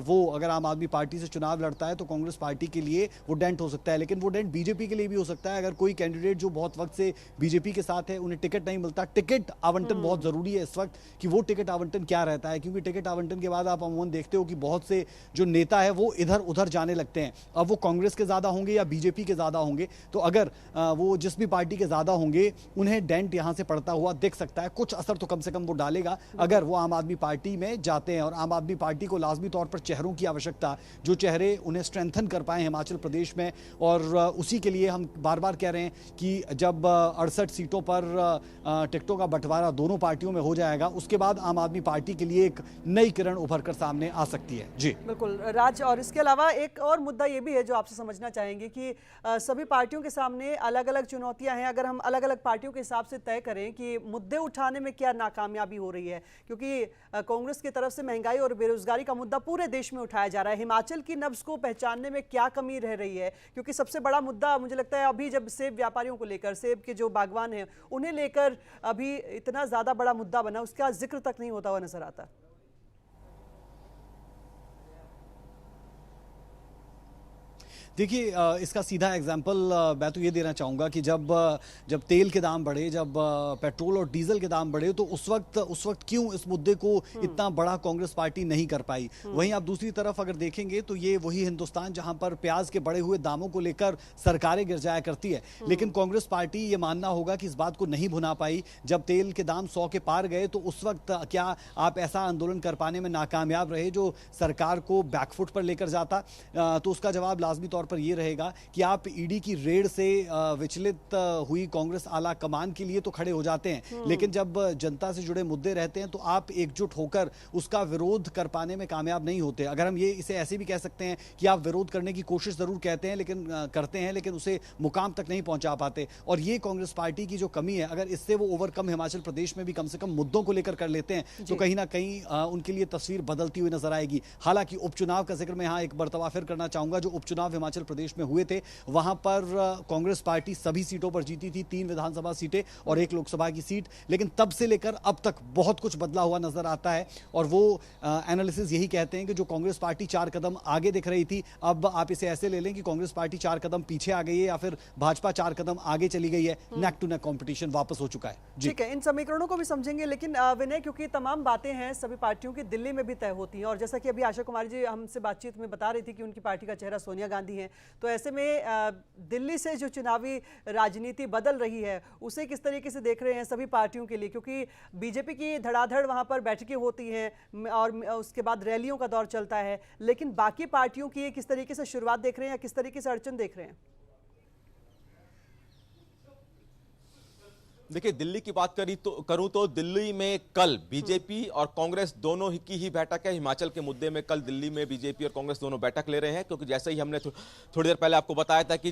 वो अगर आम आदमी पार्टी से चुनाव लड़ता है तो कांग्रेस पार्टी के लिए वो डेंट हो सकता है। लेकिन वो डेंट बीजेपी के लिए भी हो सकता है अगर कोई कैंडिडेट जो बहुत वक्त से बीजेपी के साथ है उन्हें टिकट नहीं मिलता। टिकट आवंटन बहुत जरूरी है इस वक्त कि वो टिकट आवंटन क्या रहता है, क्योंकि टिकट आवंटन के बाद आप अमूमन देखते हो कि बहुत से जो नेता है वो इधर उधर जाने लगते हैं। अब वो कांग्रेस के ज्यादा होंगे या बीजेपी के ज्यादा होंगे, तो अगर वो जिस भी पार्टी के ज्यादा होंगे उन्हें डेंट यहां से पड़ता हुआ हुआ दिख सकता है। कुछ असर तो कम से कम वो डालेगा अगर वो आम आदमी पार्टी में जाते हैं, और आम आदमी पार्टी को लाजमी तौर पर चेहरों की आवश्यकता, जो चेहरे उन्हें स्ट्रेंथन कर पाए हिमाचल प्रदेश में, और उसी के लिए हम बार बार कह रहे हैं कि जब 68 सीटों पर टिकटों का बंटवारा दोनों पार्टियों में हो जाएगा, उसके बाद आम आदमी पार्टी के लिए एक नई किरण उभर कर सामने आ सकती है। जी बिल्कुल राज, और इसके अलावा एक और मुद्दा ये भी है जो आपसे समझना चाहेंगे कि सभी पार्टियों के सामने अलग अलग चुनौतियां हैं। अगर हम अलग अलग पार्टियों के हिसाब से तय करें कि मुद्दे उठाने में क्या नाकामयाबी हो रही है, क्योंकि कांग्रेस की तरफ से महंगाई और बेरोजगारी का मुद्दा पूरे देश में उठाया जा रहा है, हिमाचल की नब्ज को पहचानने में क्या कमी रह रही है, क्योंकि सबसे बड़ा मुद्दा मुझे लगता है अभी जब सेब व्यापारियों को लेकर, सेब के जो बागवान हैं उन्हें लेकर अभी इतना ज्यादा बड़ा मुद्दा बना, उसका जिक्र तक नहीं होता हुआ नजर आता। देखिए, इसका सीधा एग्जाम्पल मैं तो ये देना चाहूँगा कि जब तेल के दाम बढ़े, जब पेट्रोल और डीजल के दाम बढ़े, तो उस वक्त क्यों इस मुद्दे को इतना बड़ा कांग्रेस पार्टी नहीं कर पाई। वहीं आप दूसरी तरफ अगर देखेंगे तो ये वही हिंदुस्तान जहां पर प्याज के बढ़े हुए दामों को लेकर सरकारें गिर जाया करती है, लेकिन कांग्रेस पार्टी ये मानना होगा कि इस बात को नहीं भुना पाई। जब तेल के दाम 100 के पार गए तो उस वक्त क्या आप ऐसा आंदोलन कर पाने में नाकामयाब रहे जो सरकार को बैकफुट पर लेकर जाता? तो उसका जवाब लाजमी तौर पर यह रहेगा कि आप ईडी की रेड से विचलित हुई कांग्रेस आला कमान के लिए तो खड़े हो जाते हैं, लेकिन जब जनता से जुड़े मुद्दे रहते हैं तो आप एकजुट होकर उसका विरोध कर पाने में कामयाब नहीं होते। अगर हम ये इसे ऐसे भी कह सकते हैं कि आप विरोध करने की कोशिश जरूर कहते हैं, लेकिन करते हैं, लेकिन उसे मुकाम तक नहीं पहुंचा पाते। और ये कांग्रेस पार्टी की जो कमी है, अगर इससे वो ओवरकम हिमाचल प्रदेश में भी कम से कम मुद्दों को लेकर कर लेते हैं तो कहीं ना कहीं उनके लिए तस्वीर बदलती हुई नजर आएगी। हालांकि उपचुनाव का जिक्र मैं यहां एक मर्तबा फिर करना चाहूंगा। जो उपचुनाव हिमाचल प्रदेश में हुए थे वहां पर कांग्रेस पार्टी सभी सीटों पर जीती थी, 3 विधानसभा सीटें और 1 लोकसभा की सीट, लेकिन तब से लेकर अब तक बहुत कुछ बदला हुआ नजर आता है। और वो एनालिसिस यही कहते हैं कि जो कांग्रेस पार्टी 4 कदम आगे दिख रही थी, अब आप इसे ऐसे ले लें कि कांग्रेस पार्टी 4 कदम पीछे आ गई है या फिर भाजपा 4 कदम आगे चली गई है। नेक टू नेक कंपटीशन वापस हो चुका है। ठीक है, इन समीकरणों को भी समझेंगे, लेकिन विनय, क्योंकि तमाम बातें हैं सभी पार्टियों की दिल्ली में भी तय होती हैं, और जैसा कि अभी आशा कुमारी जी हमसे बातचीत में बता रही थी कि उनकी पार्टी का चेहरा सोनिया गांधी है, तो ऐसे में दिल्ली से जो चुनावी राजनीति बदल रही है उसे किस तरीके से देख रहे हैं सभी पार्टियों के लिए, क्योंकि बीजेपी की धड़ाधड़ वहां पर बैठकें होती हैं और उसके बाद रैलियों का दौर चलता है, लेकिन बाकी पार्टियों की किस तरीके से शुरुआत देख रहे हैं या किस तरीके से अड़चन देख रहे हैं? देखिए, दिल्ली की बात करूं तो दिल्ली में कल बीजेपी और कांग्रेस दोनों की ही बैठक है। हिमाचल के मुद्दे में कल दिल्ली में बीजेपी और कांग्रेस दोनों बैठक ले रहे हैं, क्योंकि जैसे ही हमने थोड़ी देर पहले आपको बताया था कि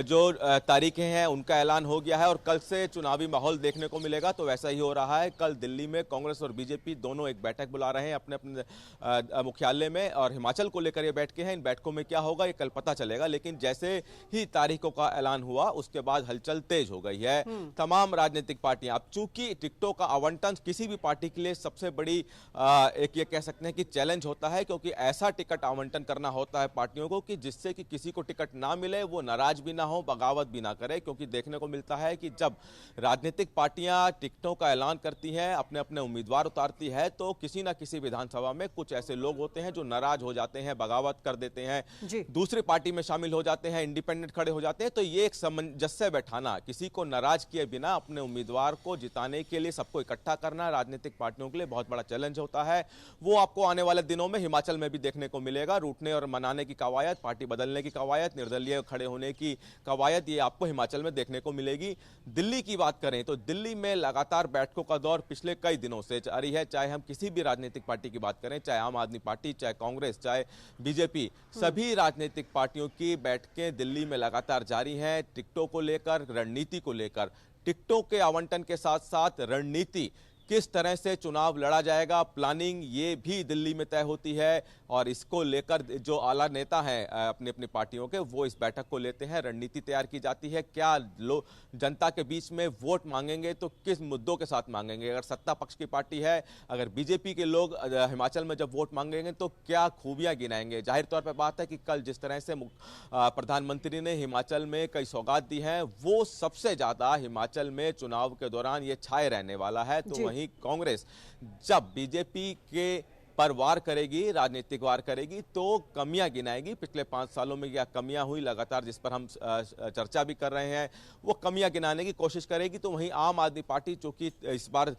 जो तारीखें हैं उनका ऐलान हो गया है और कल से चुनावी माहौल देखने को मिलेगा, तो वैसा ही हो रहा है। कल दिल्ली में कांग्रेस और बीजेपी दोनों एक बैठक बुला रहे हैं अपने अपने मुख्यालय में, और हिमाचल को लेकर ये बैठकें हैं। इन बैठकों में क्या होगा ये कल पता चलेगा, लेकिन जैसे ही तारीखों का ऐलान हुआ उसके बाद हलचल तेज हो गई है। तमाम राजनीतिक पार्टियां, अब चूंकि टिकटों का आवंटन किसी भी पार्टी के लिए सबसे बड़ी एक ये कह सकते हैं कि चैलेंज होता है, क्योंकि ऐसा टिकट आवंटन करना होता है पार्टियों को कि जिससे कि किसी को टिकट ना मिले वो नाराज भी ना हो, बगावत भी ना करे। क्योंकि देखने को मिलता है कि जब राजनीतिक पार्टियां टिकटों का ऐलान करती हैं, अपने अपने उम्मीदवार उतारती है, तो किसी ना किसी विधानसभा में कुछ ऐसे लोग होते हैं जो नाराज हो जाते हैं, बगावत कर देते हैं, दूसरी पार्टी में शामिल हो जाते हैं, इंडिपेंडेंट खड़े हो जाते हैं। तो ये एक सामंजस्य बैठाना, किसी को नाराज किए बिना अपने उम्मीदवार को जिताने के लिए सबको इकट्ठा करना राजनीतिक पार्टियों के लिए बहुत बड़ा चैलेंज होता है। वो आपको आने वाले दिनों में हिमाचल में भी देखने को मिलेगा। रूठने और मनाने की कवायद, पार्टी बदलने की कवायद, निर्दलीय खड़े होने की कवायद, ये आपको हिमाचल में देखने को मिलेगी। दिल्ली की बात करें तो दिल्ली में लगातार बैठकों का दौर पिछले कई दिनों से जारी है। चाहे हम किसी भी राजनीतिक पार्टी की बात करें, चाहे आम आदमी पार्टी, चाहे कांग्रेस, चाहे बीजेपी, सभी राजनीतिक पार्टियों की बैठकें दिल्ली में लगातार जारी हैं। टिकटों को लेकर, रणनीति को लेकर, टिकटों के आवंटन के साथ साथ रणनीति, किस तरह से चुनाव लड़ा जाएगा, प्लानिंग, ये भी दिल्ली में तय होती है। और इसको लेकर जो आला नेता हैं अपनी अपनी पार्टियों के, वो इस बैठक को लेते हैं, रणनीति तैयार की जाती है। क्या लोग जनता के बीच में वोट मांगेंगे तो किस मुद्दों के साथ मांगेंगे। अगर सत्ता पक्ष की पार्टी है, अगर बीजेपी के लोग हिमाचल में जब वोट मांगेंगे तो क्या खूबियां गिनाएंगे। जाहिर तौर पर बात है कि कल जिस तरह से प्रधानमंत्री ने हिमाचल में कई सौगात दी हैं, वो सबसे ज्यादा हिमाचल में चुनाव के दौरान ये छाए रहने वाला है। तो वहीं कांग्रेस जब बीजेपी के पर वार करेगी, राजनीतिक वार करेगी, तो कमियां गिनाएगी। पिछले 5 सालों में क्या कमियां हुई लगातार, जिस पर हम चर्चा भी कर रहे हैं, वो कमियां गिनाने की कोशिश करेगी। तो वहीं आम आदमी पार्टी चूंकि इस बार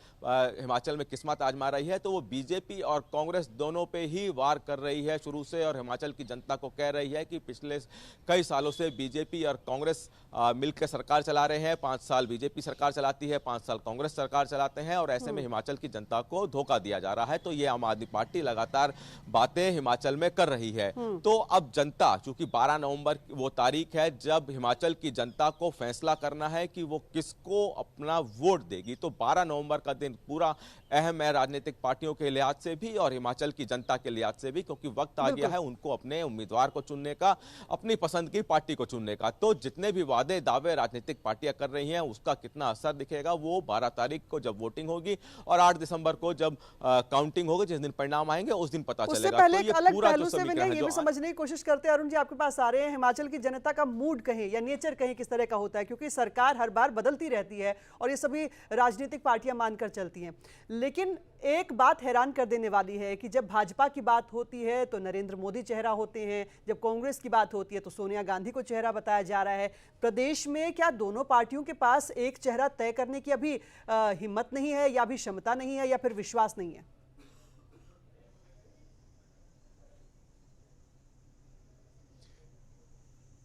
हिमाचल में किस्मत आजमा रही है, तो वो बीजेपी और कांग्रेस दोनों पे ही वार कर रही है शुरू से, और हिमाचल की जनता को कह रही है कि पिछले कई सालों से बीजेपी और कांग्रेस मिलकर सरकार चला रहे हैं। 5 साल बीजेपी सरकार चलाती है, 5 साल कांग्रेस सरकार चलाते हैं, और ऐसे में हिमाचल की जनता को धोखा दिया जा रहा है। तो ये आम आदमी पार्टी लगातार बातें हिमाचल में कर रही है। तो अब जनता, चूंकि 12 नवंबर वो तारीख है जब हिमाचल की जनता को फैसला करना है कि वो किसको अपना वोट देगी, तो 12 नवंबर का दिन पूरा अहम है राजनीतिक पार्टियों के लिहाज से भी और हिमाचल की जनता के लिहाज से भी, क्योंकि वक्त आ गया है उनको अपने उम्मीदवार को चुनने का, अपनी पसंद की पार्टी को चुनने का। तो जितने भी वादे दावे राजनीतिक पार्टियां कर रही हैं, उसका कितना असर दिखेगा वो 12 तारीख को जब वोटिंग होगी और 8 दिसंबर को जब काउंटिंग होगी, जिस दिन परिणाम आएंगे उस दिन पता उससे चलेगा। पहले तो एक ये अलग पूरा पहलू जो से समीकरण ये है भी समझने की कोशिश करते हैं अरुण जी, आपके पास आ रहे हैं, हिमाचल की जनता का मूड कहें या नेचर कहें किस तरह का होता है, क्योंकि सरकार हर बार बदलती रहती है और ये सभी राजनीतिक पार्टियां मानकर चलती हैं। लेकिन एक बात हैरान कर देने वाली है कि जब भाजपा की बात होती है तो नरेंद्र मोदी चेहरा होते हैं, जब कांग्रेस की बात होती है तो सोनिया गांधी को चेहरा बताया जा रहा है। प्रदेश में क्या दोनों पार्टियों के पास एक चेहरा तय करने की अभी हिम्मत नहीं है, या अभी क्षमता नहीं है, या फिर विश्वास नहीं है?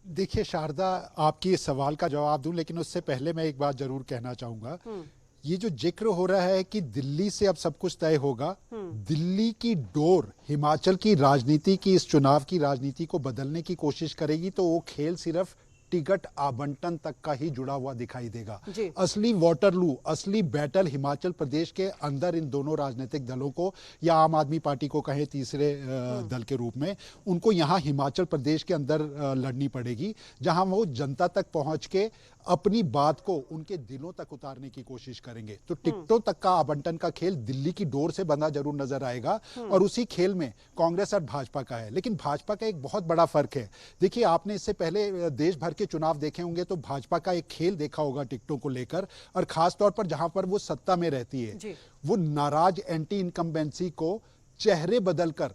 देखिए शारदा, आपकी इस सवाल का जवाब दूं, लेकिन उससे पहले मैं एक बात जरूर कहना चाहूंगा। ये जो जिक्र हो रहा है कि दिल्ली से अब सब कुछ तय होगा, दिल्ली की डोर हिमाचल की राजनीति की, इस चुनाव की राजनीति को बदलने की कोशिश करेगी, तो वो खेल सिर्फ टिकट आवंटन तक का ही जुड़ा हुआ दिखाई देगा। असली वाटरलू, असली बैटल हिमाचल प्रदेश के अंदर इन दोनों राजनीतिक दलों को, या आम आदमी पार्टी को कहें तीसरे दल के रूप में, उनको यहाँ हिमाचल प्रदेश के अंदर लड़नी पड़ेगी, जहां वो जनता तक पहुंच के अपनी बात को उनके दिलों तक उतारने की कोशिश करेंगे। तो टिकटों तक का आवंटन का खेल दिल्ली की डोर से बंधा जरूर नजर आएगा, और उसी खेल में कांग्रेस और भाजपा का है। लेकिन भाजपा का एक बहुत बड़ा फर्क है। देखिए, आपने इससे पहले देश भर के चुनाव देखे होंगे तो भाजपा का एक खेल देखा होगा टिकटों को लेकर, और खासतौर पर जहां पर वो सत्ता में रहती है, वो नाराज एंटी इनकम्बेंसी को चेहरे बदलकर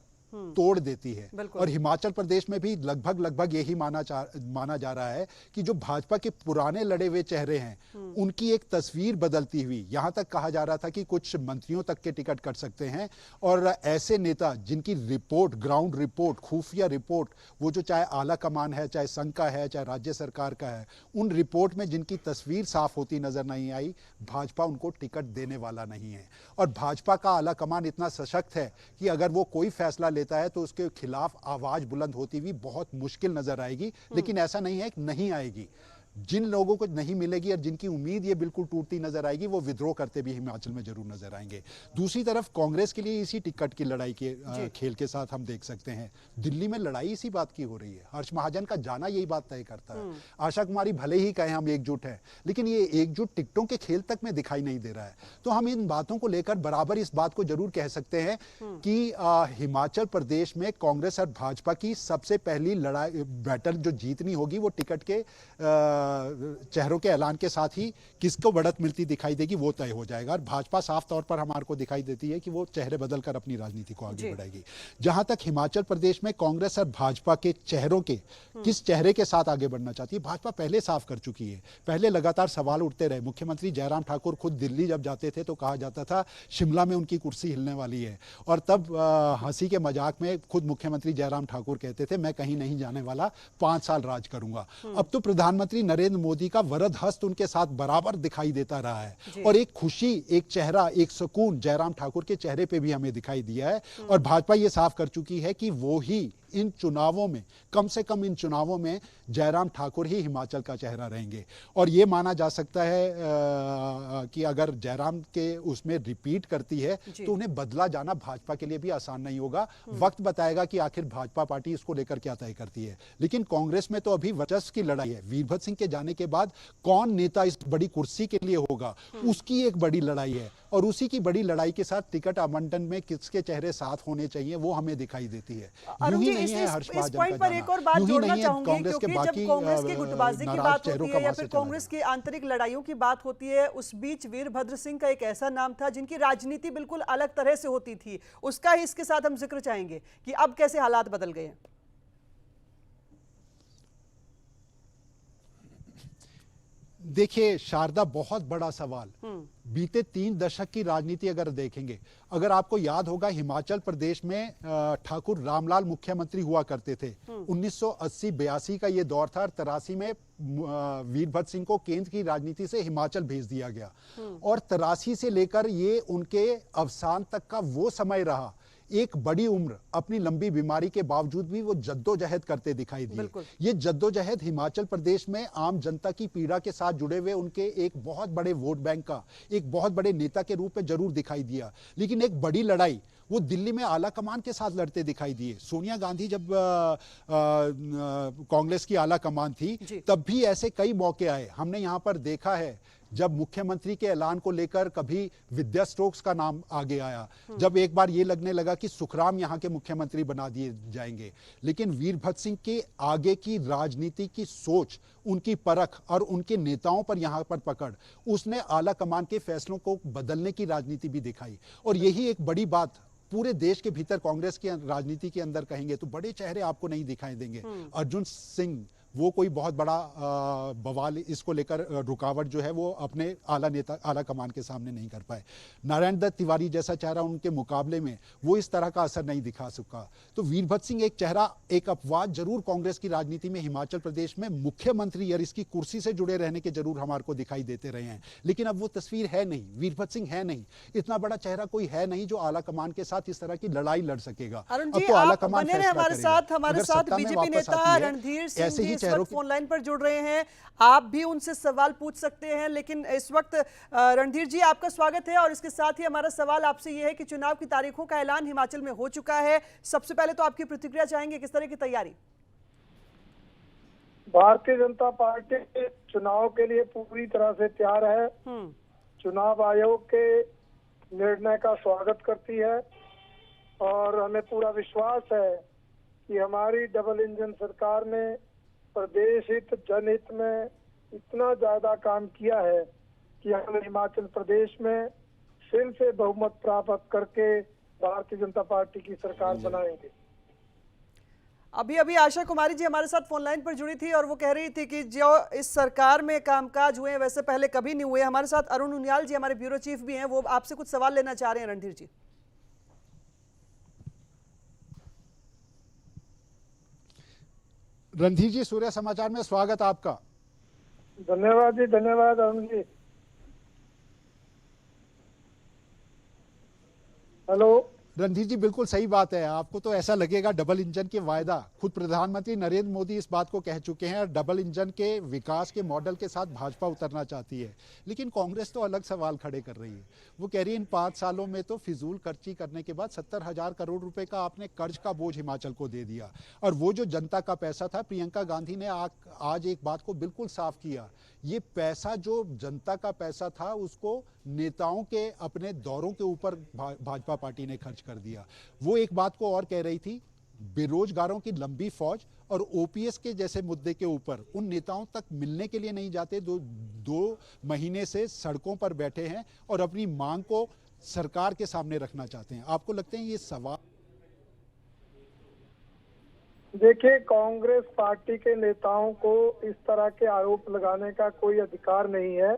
तोड़ देती है। और हिमाचल प्रदेश में भी लगभग यही माना जा रहा है कि जो भाजपा के पुराने लड़े हुए चेहरे हैं, उनकी एक तस्वीर बदलती हुई, यहां तक कहा जा रहा था कि कुछ मंत्रियों तक के टिकट कट सकते हैं, और ऐसे नेता जिनकी रिपोर्ट, ग्राउंड रिपोर्ट, खुफिया रिपोर्ट, वो जो चाहे आला कमान है, चाहे संघ का है, चाहे राज्य सरकार का है, उन रिपोर्ट में जिनकी तस्वीर साफ होती नजर नहीं आई, भाजपा उनको टिकट देने वाला नहीं है। और भाजपा का आला कमान इतना सशक्त है कि अगर वो कोई फैसला लेता है तो उसके खिलाफ आवाज बुलंद होती हुई बहुत मुश्किल नजर आएगी। लेकिन ऐसा नहीं है कि नहीं आएगी। जिन लोगों को नहीं मिलेगी और जिनकी उम्मीद ये बिल्कुल टूटती नजर आएगी, वो विद्रोह करते भी हिमाचल में जरूर नजर आएंगे। दूसरी तरफ कांग्रेस के लिए इसी टिकट की लड़ाई के खेल के साथ हम देख सकते हैं दिल्ली में लड़ाई इसी बात की हो रही है। हर्ष महाजन का जाना यही बात तय करता है। आशा कुमारी भले ही कहें हम एकजुट हैं, लेकिन ये एकजुट टिकटों के खेल तक में दिखाई नहीं दे रहा है। तो हम इन बातों को लेकर बराबर इस बात को जरूर कह सकते हैं कि हिमाचल प्रदेश में कांग्रेस और भाजपा की सबसे पहली लड़ाई, बैटल जो जीतनी होगी, वो टिकट के चेहरों के ऐलान के साथ ही किसको बढ़त मिलती दिखाई देगी वो तय हो जाएगा। और भाजपा साफ तौर पर हमारे को दिखाई देती है कि वो चेहरे बदलकर अपनी राजनीति को आगे बढ़ाएगी। जहां तक हिमाचल प्रदेश में कांग्रेस और भाजपा के चेहरों के किस चेहरे के साथ आगे बढ़ना चाहती है, भाजपा पहले साफ कर चुकी है। पहले लगातार सवाल उठते रहे। मुख्यमंत्री जयराम ठाकुर खुद दिल्ली जब जाते थे तो कहा जाता था शिमला में उनकी कुर्सी हिलने वाली है, और तब हंसी के मजाक में खुद मुख्यमंत्री जयराम ठाकुर कहते थे मैं कहीं नहीं जाने वाला, 5 साल राज करूंगा। अब तो प्रधानमंत्री नरेंद्र मोदी का वरद हस्त उनके साथ बराबर दिखाई देता रहा है, और एक खुशी, एक चेहरा, एक सुकून जयराम ठाकुर के चेहरे पे भी हमें दिखाई दिया है। और भाजपा ये साफ कर चुकी है कि वो ही इन चुनावों में, कम से कम इन चुनावों में जयराम ठाकुर ही हिमाचल का चेहरा रहेंगे। और ये माना जा सकता है कि अगर जयराम के उसमें रिपीट करती है तो उन्हें बदला जाना भाजपा के लिए भी आसान नहीं होगा। वक्त बताएगा कि आखिर भाजपा पार्टी इसको लेकर क्या तय करती है। लेकिन कांग्रेस में तो अभी वर्चस्व की लड़ाई है। वीरभद्र सिंह के जाने के बाद कौन नेता इस बड़ी कुर्सी के लिए होगा, उसकी एक बड़ी लड़ाई है। और उसी की बड़ी लड़ाई के साथ टिकट आवंटन में किसके चेहरे साथ होने चाहिए वो हमें दिखाई देती है। यूं ही नहीं है हर्ष महाजन का जाना, एक और बात यूं ही जोड़ना नहीं है चाहूंगी, कांग्रेस के क्योंकि बाकी जब कांग्रेस की गुटबाजी की नाराज बात चेहरों होती का है या वहां फिर से चला कांग्रेस जाना। की आंतरिक लड़ाइयों की बात होती है, उस बीच वीरभद्र सिंह का एक ऐसा नाम था जिनकी राजनीति बिल्कुल अलग तरह से होती थी, उसका ही इसके साथ हम जिक्र चाहेंगे कि अब कैसे हालात बदल गए हैं। देखिए शारदा, बहुत बड़ा सवाल। बीते 3 दशक की राजनीति अगर देखेंगे, अगर आपको याद होगा हिमाचल प्रदेश में ठाकुर रामलाल मुख्यमंत्री हुआ करते थे। 1980-82 का ये दौर था। 83 में वीरभद्र सिंह को केंद्र की राजनीति से हिमाचल भेज दिया गया और 83 से लेकर ये उनके अवसान तक का वो समय रहा। एक बड़ी उम्र, अपनी लंबी बीमारी के बावजूद भी वो जद्दोजहद करते दिखाई दिए। ये जद्दोजहद हिमाचल प्रदेश में आम जनता की पीड़ा के साथ जुड़े हुए उनके एक बहुत बड़े वोट बैंक का, एक बहुत बड़े नेता के रूप में जरूर दिखाई दिया। लेकिन एक बड़ी लड़ाई वो दिल्ली में आला कमान के साथ लड़ते दिखाई दिए। सोनिया गांधी जब कांग्रेस की आला कमान थी तब भी ऐसे कई मौके आए। हमने यहाँ पर देखा है जब मुख्यमंत्री के ऐलान को लेकर कभी विद्या स्टोक्स का नाम आगे आया, जब एक बार ये लगने लगा कि सुखराम यहाँ के मुख्यमंत्री बना दिए जाएंगे। लेकिन वीरभद्र सिंह के आगे की राजनीति की सोच, उनकी परख और उनके नेताओं पर यहाँ पर पकड़, उसने आला कमान के फैसलों को बदलने की राजनीति भी दिखाई। और यही एक बड़ी बात पूरे देश के भीतर कांग्रेस की राजनीति के अंदर कहेंगे तो बड़े चेहरे आपको नहीं दिखाई देंगे। अर्जुन सिंह वो कोई बहुत बड़ा बवाल इसको लेकर रुकावट जो है वो अपने आला कमान के सामने नहीं कर पाए। नारायण दत्त तिवारी जैसा चेहरा उनके मुकाबले में वो इस तरह का असर नहीं दिखा सका। तो वीरभद्र सिंह एक चेहरा, एक अपवाद जरूर कांग्रेस की राजनीति में हिमाचल प्रदेश में मुख्यमंत्री और इसकी कुर्सी से जुड़े रहने के जरूर हमारे को दिखाई देते रहे हैं। लेकिन अब वो तस्वीर है नहीं, वीरभद्र सिंह है नहीं, इतना बड़ा चेहरा कोई है नहीं जो आला कमान के साथ इस तरह की लड़ाई लड़ सकेगा। अरुण अब जी, तो आला आप कमान बने रहे फैसला हमारे साथ करेगा। बीजेपी नेता रणधीर सिंह जी इस वक्त फोन लाइन पर जुड़ रहे हैं, आप भी उनसे सवाल पूछ सकते हैं। लेकिन इस वक्त रणधीर जी आपका स्वागत है और इसके साथ ही हमारा सवाल आपसे यह है कि चुनाव की तारीखों का ऐलान हिमाचल में हो चुका है। सबसे पहले तो आपकी प्रतिक्रिया चाहेंगे, किस तरह की तैयारी? भारतीय जनता पार्टी चुनाव के लिए पूरी तरह से तैयार है। चुनाव आयोग के निर्णय का स्वागत करती है और हमें पूरा विश्वास है कि हमारी डबल इंजन सरकार ने प्रदेश हित, जनहित में इतना ज्यादा काम किया है कि हम हिमाचल प्रदेश में फिर से बहुमत प्राप्त करके भारतीय जनता पार्टी की सरकार बनाएंगे। अभी अभी आशा कुमारी जी हमारे साथ फोन लाइन पर जुड़ी थी और वो कह रही थी कि जो इस सरकार में कामकाज हुए वैसे पहले कभी नहीं हुए। हमारे साथ अरुण उनियाल जी हमारे ब्यूरो चीफ भी हैं, वो आपसे कुछ सवाल लेना चाह रहे हैं। रणधीर जी, रणधीर जी, सूर्य समाचार में स्वागत आपका। धन्यवाद जी, धन्यवाद अरुण जी। हेलो रणधीर जी, बिल्कुल सही बात है। आपको तो ऐसा लगेगा डबल इंजन के वायदा, खुद प्रधानमंत्री नरेंद्र मोदी इस बात को कह चुके हैं, डबल इंजन के विकास के मॉडल के साथ भाजपा उतरना चाहती है। लेकिन कांग्रेस तो अलग सवाल खड़े कर रही है। वो कह रही है इन 5 सालों में तो फिजूल खर्ची करने के बाद 70,000 करोड़ रुपए का आपने कर्ज का बोझ हिमाचल को दे दिया। और वो जो जनता का पैसा था, प्रियंका गांधी ने आज एक बात को बिल्कुल साफ किया, ये पैसा जो जनता का पैसा था उसको नेताओं के अपने दौरों के ऊपर भाजपा पार्टी ने खर्च कर दिया। वो एक बात को और कह रही थी, बेरोजगारों की लंबी फौज और ओपीएस के जैसे मुद्दे के ऊपर उन नेताओं तक मिलने के लिए नहीं जाते, 2 महीने से सड़कों पर बैठे हैं और अपनी मांग को सरकार के सामने रखना चाहते हैं। आपको लगते हैं ये सवाल? देखिए, कांग्रेस पार्टी के नेताओं को इस तरह के आरोप लगाने का कोई अधिकार नहीं है,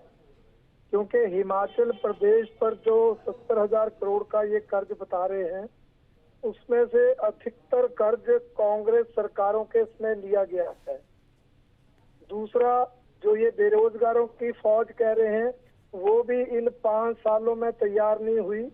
क्योंकि हिमाचल प्रदेश पर जो 70,000 करोड़ का ये कर्ज बता रहे हैं उसमें से अधिकतर कर्ज कांग्रेस सरकारों के समय लिया गया है। दूसरा, जो ये बेरोजगारों की फौज कह रहे हैं वो भी इन 5 सालों में तैयार नहीं हुई।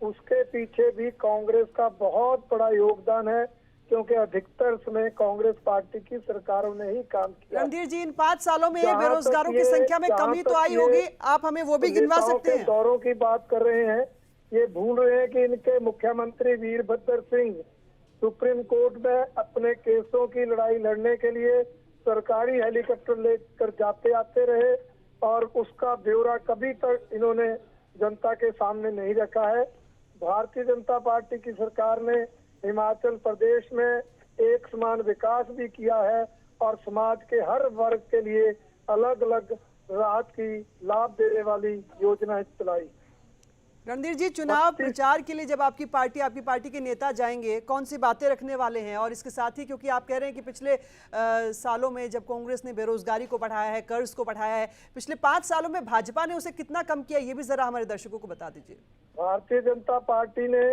उसके पीछे भी कांग्रेस का बहुत बड़ा योगदान है, क्योंकि अधिकतर समय कांग्रेस पार्टी की सरकारों ने ही काम किया। रणधीर जी, इन 5 सालों में बेरोजगारों की संख्या में कमी तो आई होगी, आप हमें वो भी गिनवा सकते हैं? दौरों की बात कर रहे हैं, ये भूल रहे हैं कि इनके मुख्यमंत्री वीरभद्र सिंह सुप्रीम कोर्ट में अपने केसों की लड़ाई लड़ने के लिए सरकारी हेलीकॉप्टर लेकर जाते आते रहे और उसका ब्यौरा कभी तक इन्होंने जनता के सामने नहीं रखा है। भारतीय जनता पार्टी की सरकार ने हिमाचल प्रदेश में एक समान विकास भी किया है और समाज के हर वर्ग के लिए अलग अलग राहत की लाभ देने वाली योजनाएं चलाई। रणधीर जी, चुनाव प्रचार के लिए जब आपकी पार्टी के नेता जाएंगे, कौन सी बातें रखने वाले हैं? और इसके साथ ही, क्योंकि आप कह रहे हैं कि पिछले सालों में जब कांग्रेस ने बेरोजगारी को बढ़ाया है, कर्ज को बढ़ाया है, पिछले 5 सालों में भाजपा ने उसे कितना कम किया, ये भी जरा हमारे दर्शकों को बता दीजिए। भारतीय जनता पार्टी ने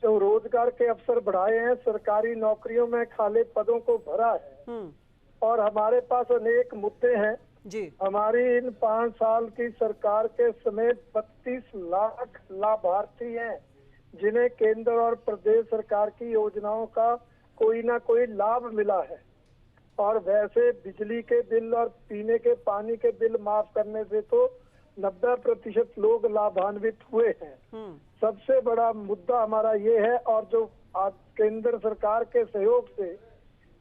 जो रोजगार के अवसर बढ़ाए हैं, सरकारी नौकरियों में खाली पदों को भरा है और हमारे पास अनेक मुद्दे हैं जी। हमारी इन 5 साल की सरकार के समेत 32 लाख लाभार्थी हैं जिन्हें केंद्र और प्रदेश सरकार की योजनाओं का कोई ना कोई लाभ मिला है। और वैसे बिजली के बिल और पीने के पानी के बिल माफ करने से तो 90% लोग लाभान्वित हुए हैं। सबसे बड़ा मुद्दा हमारा ये है। और जो आज केंद्र सरकार के सहयोग से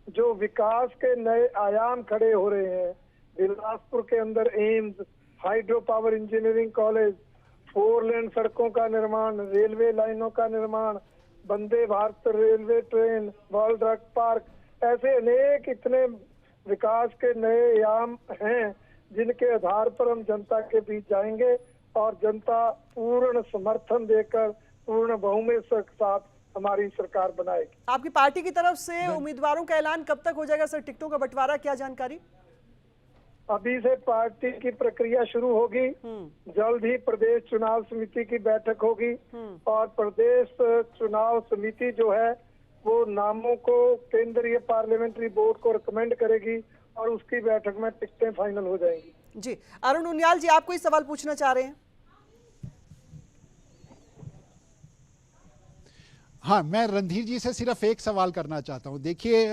जो विकास के नए आयाम खड़े हो रहे हैं, बिलासपुर के अंदर AIIMS, hydro power engineering college, 4 lane सड़कों का निर्माण, रेलवे लाइनों का निर्माण, Vande Bharat railway train, world drug park, ऐसे अनेक इतने विकास के नए आयाम हैं जिनके आधार पर हम जनता के बीच जाएंगे और जनता पूर्ण समर्थन देकर पूर्ण बहुमत के साथ हमारी सरकार बनाएगी। आपकी पार्टी की तरफ से उम्मीदवारों का ऐलान कब तक हो जाएगा सर? टिकटों का बंटवारा, क्या जानकारी? अभी से पार्टी की प्रक्रिया शुरू होगी। जल्द ही प्रदेश चुनाव समिति की बैठक होगी और प्रदेश चुनाव समिति जो है वो नामों को केंद्रीय पार्लियामेंट्री बोर्ड को रिकमेंड करेगी और उसकी बैठक में टिकटें फाइनल हो जाएंगी। जी, अरुण उनियाल जी, आप कोई सवाल पूछना चाह रहे हैं? हाँ, मैं रणधीर जी से सिर्फ एक सवाल करना चाहता हूँ। देखिए,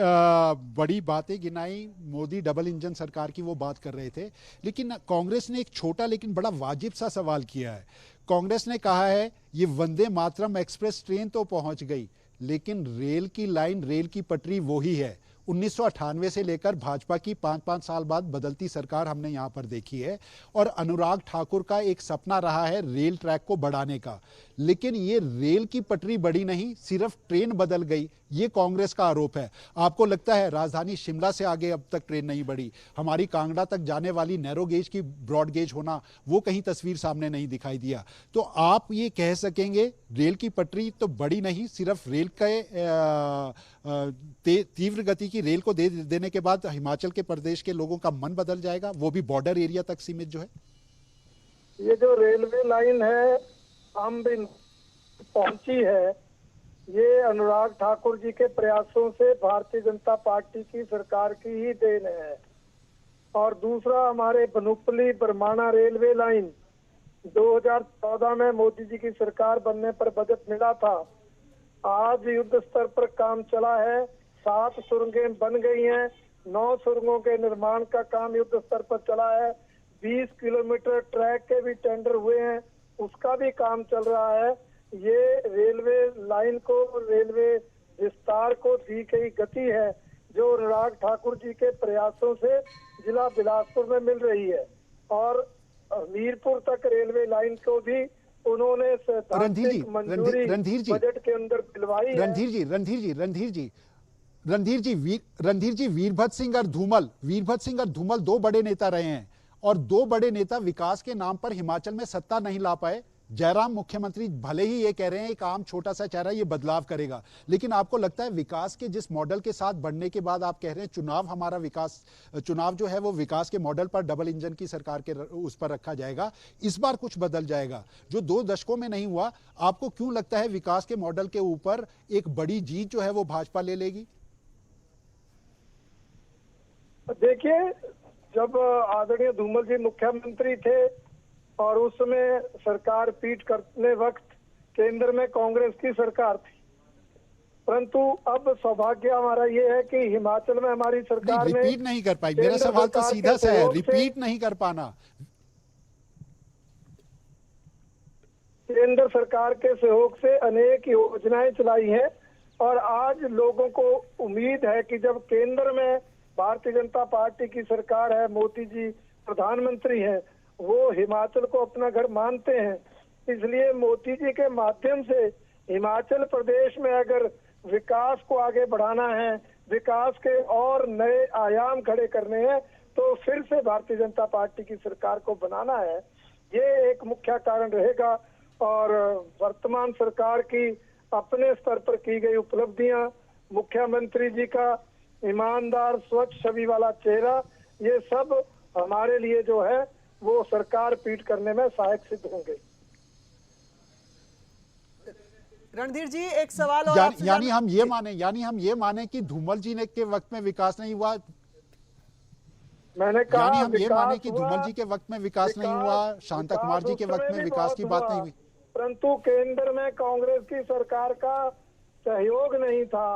बड़ी बातें गिनाई, मोदी डबल इंजन सरकार की वो बात कर रहे थे, लेकिन कांग्रेस ने एक छोटा लेकिन बड़ा वाजिब सा सवाल किया है। कांग्रेस ने कहा है ये वंदे मातरम एक्सप्रेस ट्रेन तो पहुंच गई, लेकिन रेल की लाइन, रेल की पटरी वो ही है। 1998 से लेकर भाजपा की 5-5 साल बाद बदलती सरकार हमने यहां पर देखी है और अनुराग ठाकुर का एक सपना रहा है रेल ट्रैक को बढ़ाने का, लेकिन ये रेल की पटरी बढ़ी नहीं, सिर्फ ट्रेन बदल गई, ये कांग्रेस का आरोप है। आपको लगता है राजधानी शिमला से आगे अब तक ट्रेन नहीं बढ़ी? हमारी कांगड़ा तक जाने वाली नैरो गेज की ब्रॉड गेज होना, वो कहीं तस्वीर सामने नहीं दिखाई दिया। तो आप ये कह सकेंगे रेल की पटरी तो बढ़ी नहीं, सिर्फ रेल के तीव्र गति की रेल को देने के बाद हिमाचल के प्रदेश के लोगों का मन बदल जाएगा, वो भी बॉर्डर एरिया तक सीमित जो है? ये जो रेलवे लाइन है हम भी पहुंची है, ये अनुराग ठाकुर जी के प्रयासों से भारतीय जनता पार्टी की सरकार की ही देन है। और दूसरा, हमारे बनुपली बरमाणा रेलवे लाइन 2014 में मोदी जी की सरकार बनने पर बजट मिला था। आज युद्ध स्तर पर काम चला है, 7 सुरंगें बन गई हैं, 9 सुरंगों के निर्माण का काम युद्ध स्तर पर चला है, 20 किलोमीटर ट्रैक के भी टेंडर हुए हैं, उसका भी काम चल रहा है। ये रेलवे लाइन को, रेलवे विस्तार को दी गई गति है जो अनुराग ठाकुर जी के प्रयासों से जिला बिलासपुर में मिल रही है। और हमीरपुर तक रेलवे लाइन को भी उन्होंने सैद्धांतिक मंजूरी बजट के अंदर दिलवाई है। रणधीर जी, वीरभद्र सिंह और धूमल 2 बड़े नेता रहे हैं और 2 बड़े नेता विकास के नाम पर हिमाचल में सत्ता नहीं ला पाए। जयराम मुख्यमंत्री भले ही ये कह रहे हैं एक आम छोटा सा चेहरा ये बदलाव करेगा, लेकिन आपको लगता है विकास के जिस मॉडल के साथ बढ़ने के बाद आप कह रहे हैं चुनाव जो है वो विकास के मॉडल पर डबल इंजन की सरकार के उस पर रखा जाएगा, इस बार कुछ बदल जाएगा जो 2 दशकों में नहीं हुआ? आपको क्यों लगता है विकास के मॉडल के ऊपर एक बड़ी जीत जो है वो भाजपा ले लेगी? देखिए, जब आदरणीय धूमल जी मुख्यमंत्री थे और उस समय सरकार पीट करने वक्त केंद्र में कांग्रेस की सरकार थी, परंतु अब सौभाग्य हमारा ये है कि हिमाचल में हमारी सरकार ने रिपीट नहीं कर पाई। मेरा सवाल तो सीधा सा है, रिपीट नहीं कर पाना। केंद्र सरकार के सहयोग से अनेक योजनाएं चलाई हैं और आज लोगों को उम्मीद है कि जब केंद्र में भारतीय जनता पार्टी की सरकार है, मोदी जी प्रधानमंत्री हैं वो हिमाचल को अपना घर मानते हैं। इसलिए मोदी जी के माध्यम से हिमाचल प्रदेश में अगर विकास को आगे बढ़ाना है, विकास के और नए आयाम खड़े करने हैं, तो फिर से भारतीय जनता पार्टी की सरकार को बनाना है। ये एक मुख्य कारण रहेगा। और वर्तमान सरकार की अपने स्तर पर की गई उपलब्धियां, मुख्यमंत्री जी का ईमानदार स्वच्छ छवि वाला चेहरा, ये सब हमारे लिए जो है वो सरकार पीट करने में सहायक सिद्ध होंगे। रणधीर जी, एक सवाल और यानी हम ये माने कि धूमल जी ने के वक्त में विकास नहीं हुआ। मैंने कहा यानी हम ये माने कि धूमल जी के वक्त में विकास नहीं हुआ, शांता कुमार जी के वक्त में विकास की बात नहीं हुई, परंतु केंद्र में कांग्रेस की सरकार का सहयोग नहीं था।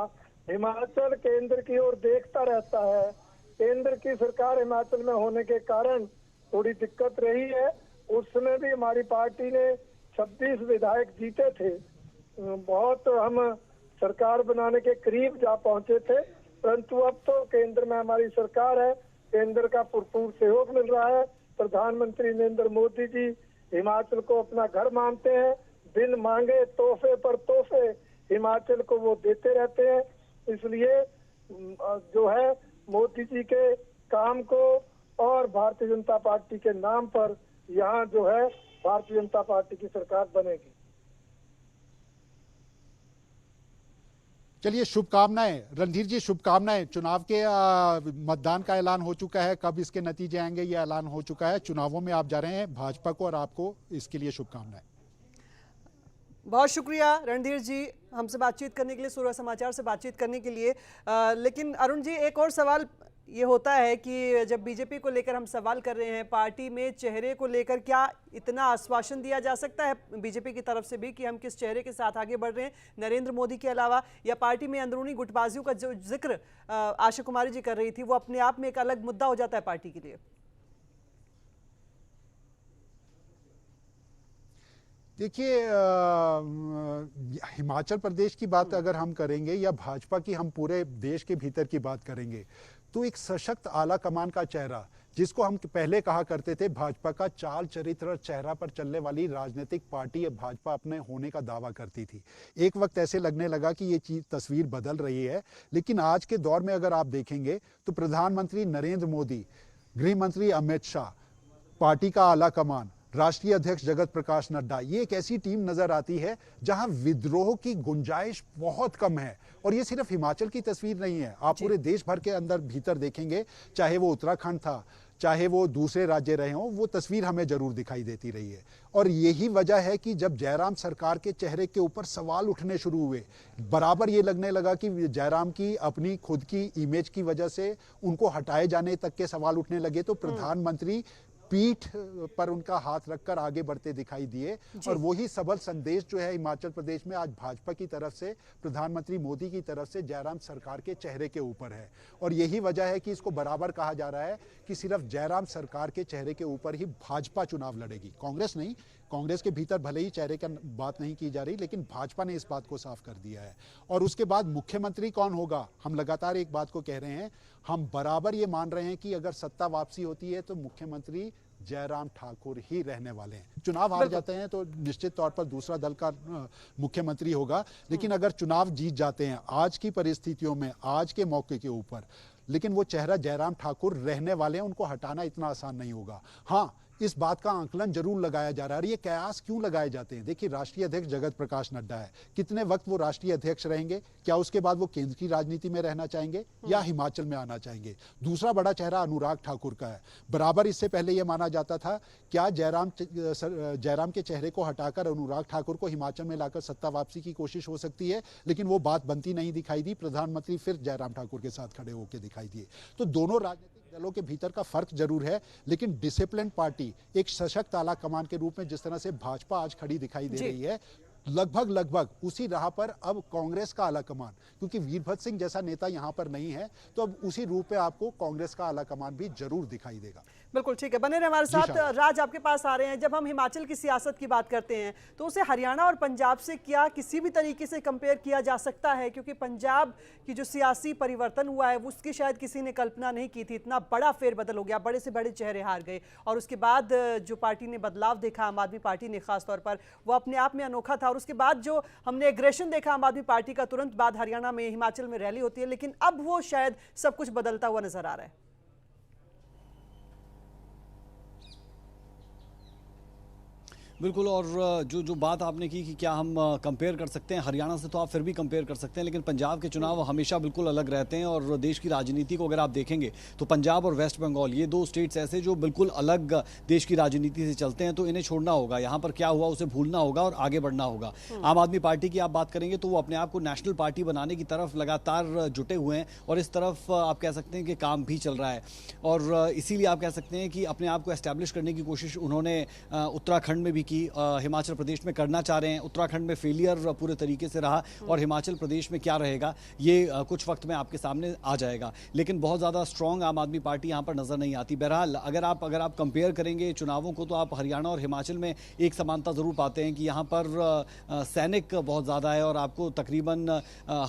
हिमाचल केंद्र की ओर देखता रहता है। केंद्र की सरकार हिमाचल में होने के कारण थोड़ी दिक्कत रही है। उस समय भी हमारी पार्टी ने 26 विधायक जीते थे। बहुत हम सरकार बनाने के करीब जा पहुंचे थे, परंतु अब तो केंद्र में हमारी सरकार है। केंद्र का भरपूर सहयोग मिल रहा है। प्रधानमंत्री नरेंद्र मोदी जी हिमाचल को अपना घर मानते हैं। बिन मांगे तोहफे पर तोहफे हिमाचल को वो देते रहते हैं। इसलिए जो है मोदी जी के काम को और भारतीय जनता पार्टी के नाम पर यहाँ जो है भारतीय जनता पार्टी की सरकार बनेगी। चलिए, शुभकामनाएं रणधीर जी, शुभकामनाएं। चुनाव के मतदान का ऐलान हो चुका है, कब इसके नतीजे आएंगे ये ऐलान हो चुका है। चुनावों में आप जा रहे हैं, भाजपा को और आपको इसके लिए शुभकामनाएं। बहुत शुक्रिया रणधीर जी हमसे बातचीत करने के लिए, सूर्य समाचार से बातचीत करने के लिए। लेकिन अरुण जी, एक और सवाल ये होता है कि जब बीजेपी को लेकर हम सवाल कर रहे हैं, पार्टी में चेहरे को लेकर क्या इतना आश्वासन दिया जा सकता है बीजेपी की तरफ से भी कि हम किस चेहरे के साथ आगे बढ़ रहे हैं नरेंद्र मोदी के अलावा, या पार्टी में अंदरूनी गुटबाजियों का जो जिक्र आशा कुमारी जी कर रही थी वो अपने आप में एक अलग मुद्दा हो जाता है पार्टी के लिए? देखिए, हिमाचल प्रदेश की बात अगर हम करेंगे या भाजपा की हम पूरे देश के भीतर की बात करेंगे, तो एक सशक्त आला कमान का चेहरा, जिसको हम पहले कहा करते थे भाजपा का चाल चरित्र और चेहरा पर चलने वाली राजनीतिक पार्टी, ये भाजपा अपने होने का दावा करती थी। एक वक्त ऐसे लगने लगा कि ये चीज तस्वीर बदल रही है, लेकिन आज के दौर में अगर आप देखेंगे तो प्रधानमंत्री नरेंद्र मोदी, गृह मंत्री अमित शाह, पार्टी का आला कमान, राष्ट्रीय अध्यक्ष जगत प्रकाश नड्डा, ये एक ऐसी टीम नजर आती है जहां विद्रोह की गुंजाइश बहुत कम है। और ये सिर्फ हिमाचल की तस्वीर नहीं है, आप पूरे देश भर के अंदर भीतर देखेंगे, चाहे वो उत्तराखंड था, चाहे वो दूसरे राज्य रहे हों, वो तस्वीर हमें जरूर दिखाई देती रही है। और यही वजह है कि जब जयराम सरकार के चेहरे के ऊपर सवाल उठने शुरू हुए, बराबर ये लगने लगा कि जयराम की अपनी खुद की इमेज की वजह से उनको हटाए जाने तक के सवाल उठने लगे, तो प्रधानमंत्री पीठ पर उनका हाथ रखकर आगे बढ़ते दिखाई दिए। और वही सबल संदेश जो है हिमाचल प्रदेश में आज भाजपा की तरफ से, प्रधानमंत्री मोदी की तरफ से जयराम सरकार के चेहरे के ऊपर है। और यही वजह है कि इसको बराबर कहा जा रहा है कि सिर्फ जयराम सरकार के चेहरे के ऊपर ही भाजपा चुनाव लड़ेगी, कांग्रेस नहीं। कांग्रेस के भीतर भले ही चेहरे का बात नहीं की जा रही, लेकिन भाजपा ने इस बात को साफ कर दिया है। और उसके बाद मुख्यमंत्री कौन होगा, हम लगातार एक बात को कह रहे हैं, हम बराबर ये मान रहे हैं कि अगर सत्ता वापसी होती है तो मुख्यमंत्री जयराम ठाकुर ही रहने वाले हैं। चुनाव हार जाते हैं तो निश्चित तौर पर दूसरा दल का मुख्यमंत्री होगा, लेकिन अगर चुनाव जीत जाते हैं आज की परिस्थितियों में, आज के मौके के ऊपर, लेकिन वो चेहरा जयराम ठाकुर रहने वाले हैं, उनको हटाना इतना आसान नहीं होगा। हाँ, इस बात का आंकलन जरूर लगाया जा रहा है। ये कयास क्यों लगाए जाते हैं? देखिए, राष्ट्रीय अध्यक्ष जगत प्रकाश नड्डा है, कितने वक्त वो राष्ट्रीय अध्यक्ष रहेंगे? क्या उसके बाद वो केंद्र की राजनीति में रहना चाहेंगे या हिमाचल में आना चाहेंगे? दूसरा बड़ा चेहरा अनुराग ठाकुर का है। बराबर इससे पहले यह माना जाता था क्या जयराम के चेहरे को हटाकर अनुराग ठाकुर को हिमाचल में लाकर सत्ता वापसी की कोशिश हो सकती है, लेकिन वो बात बनती नहीं दिखाई दी। प्रधानमंत्री फिर जयराम ठाकुर के साथ खड़े होकर दिखाई दिए। तो दोनों राजनीतिक दलों के भीतर का फर्क जरूर है, लेकिन डिसिप्लिन पार्टी, एक सशक्त आला कमान के रूप में जिस तरह से भाजपा आज खड़ी दिखाई दे रही है, लगभग उसी राह पर अब कांग्रेस का आला कमान, क्योंकि वीरभद्र सिंह जैसा नेता यहां पर नहीं है, तो अब उसी रूप में आपको कांग्रेस का आला कमान भी जरूर दिखाई देगा। बिल्कुल ठीक है, बने रहे हमारे साथ। राज, आपके पास आ रहे हैं। जब हम हिमाचल की सियासत की बात करते हैं तो उसे हरियाणा और पंजाब से क्या किसी भी तरीके से कंपेयर किया जा सकता है? क्योंकि पंजाब की जो सियासी परिवर्तन हुआ है उसकी शायद किसी ने कल्पना नहीं की थी। इतना बड़ा फेरबदल हो गया, बड़े से बड़े चेहरे हार गए, और उसके बाद जो पार्टी ने बदलाव देखा, आम आदमी पार्टी ने खासतौर पर, वो अपने आप में अनोखा था। और उसके बाद जो हमने एग्रेशन देखा आम आदमी पार्टी का, तुरंत बाद हरियाणा में, हिमाचल में रैली होती है, लेकिन अब वो शायद सब कुछ बदलता हुआ नजर आ रहा है। बिल्कुल, और जो बात आपने की कि क्या हम कंपेयर कर सकते हैं हरियाणा से, तो आप फिर भी कंपेयर कर सकते हैं, लेकिन पंजाब के चुनाव हमेशा बिल्कुल अलग रहते हैं। और देश की राजनीति को अगर आप देखेंगे तो पंजाब और वेस्ट बंगाल, ये दो स्टेट्स ऐसे जो बिल्कुल अलग देश की राजनीति से चलते हैं, तो इन्हें छोड़ना होगा। यहाँ पर क्या हुआ उसे भूलना होगा और आगे बढ़ना होगा। आम आदमी पार्टी की आप बात करेंगे तो वो अपने आप को नेशनल पार्टी बनाने की तरफ लगातार जुटे हुए हैं, और इस तरफ आप कह सकते हैं कि काम भी चल रहा है। और इसीलिए आप कह सकते हैं कि अपने आप को एस्टैब्लिश करने की कोशिश उन्होंने उत्तराखंड में भी की, हिमाचल प्रदेश में करना चाह रहे हैं। उत्तराखंड में फेलियर पूरे तरीके से रहा, और हिमाचल प्रदेश में क्या रहेगा ये कुछ वक्त में आपके सामने आ जाएगा। लेकिन बहुत ज़्यादा स्ट्रॉन्ग आम आदमी पार्टी यहाँ पर नजर नहीं आती। बहरहाल अगर आप कंपेयर करेंगे चुनावों को, तो आप हरियाणा और हिमाचल में एक समानता ज़रूर पाते हैं कि यहाँ पर सैनिक बहुत ज़्यादा है, और आपको तकरीबन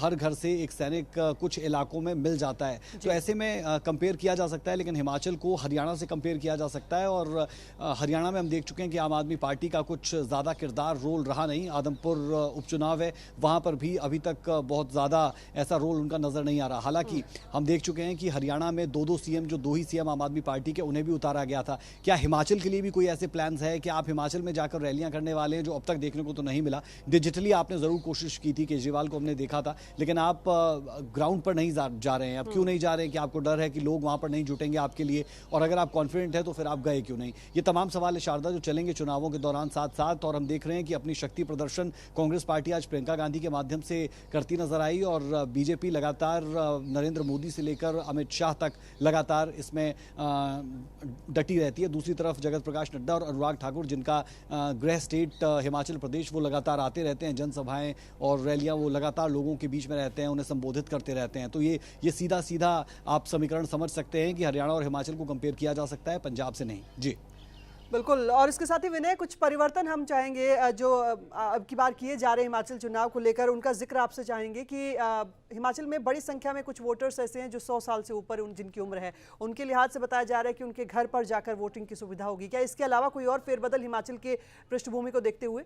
हर घर से एक सैनिक कुछ इलाकों में मिल जाता है। तो ऐसे में कंपेयर किया जा सकता है, लेकिन हिमाचल को हरियाणा से कंपेयर किया जा सकता है। और हरियाणा में हम देख चुके हैं कि आम आदमी पार्टी का कुछ ज़्यादा किरदार रोल रहा नहीं। आदमपुर उपचुनाव है, वहाँ पर भी अभी तक बहुत ज़्यादा ऐसा रोल उनका नज़र नहीं आ रहा। हालांकि हम देख चुके हैं कि हरियाणा में दो सीएम, जो दो ही सीएम आम आदमी पार्टी के, उन्हें भी उतारा गया था। क्या हिमाचल के लिए भी कोई ऐसे प्लान्स है कि आप हिमाचल में जाकर रैलियां करने वाले हैं, जो अब तक देखने को तो नहीं मिला? डिजिटली आपने ज़रूर कोशिश की थी, केजरीवाल को हमने देखा था, लेकिन आप ग्राउंड पर नहीं जा रहे हैं। अब क्यों नहीं जा रहे हैं? कि आपको डर है कि लोग वहाँ पर नहीं जुटेंगे आपके लिए? और अगर आप कॉन्फिडेंट है तो फिर आप गए क्यों नहीं? ये तमाम सवाल है शारदा, जो चलेंगे चुनावों के दौरान साथ साथ। और हम देख रहे हैं कि अपनी शक्ति प्रदर्शन कांग्रेस पार्टी आज प्रियंका गांधी के माध्यम से करती नजर आई, और बीजेपी लगातार नरेंद्र मोदी से लेकर अमित शाह तक लगातार इसमें डटी रहती है। दूसरी तरफ जगत प्रकाश नड्डा और अनुराग ठाकुर, जिनका गृह स्टेट हिमाचल प्रदेश, वो लगातार आते रहते हैं, जनसभाएं और रैलियां वो लगातार लोगों के बीच में रहते हैं, उन्हें संबोधित करते रहते हैं। तो ये सीधा सीधा आप समीकरण समझ सकते हैं कि हरियाणा और हिमाचल को कंपेयर किया जा सकता है, पंजाब से नहीं। जी बिल्कुल। और इसके साथ ही विनय, कुछ परिवर्तन हम चाहेंगे जो अब की बार किए जा रहे हिमाचल चुनाव को लेकर, उनका जिक्र आपसे चाहेंगे कि हिमाचल में बड़ी संख्या में कुछ वोटर्स ऐसे हैं जो 100 साल से ऊपर जिनकी उम्र है, उनके लिहाज से बताया जा रहा है कि उनके घर पर जाकर वोटिंग की सुविधा होगी। क्या इसके अलावा कोई और फेरबदल हिमाचल के पृष्ठभूमि को देखते हुए?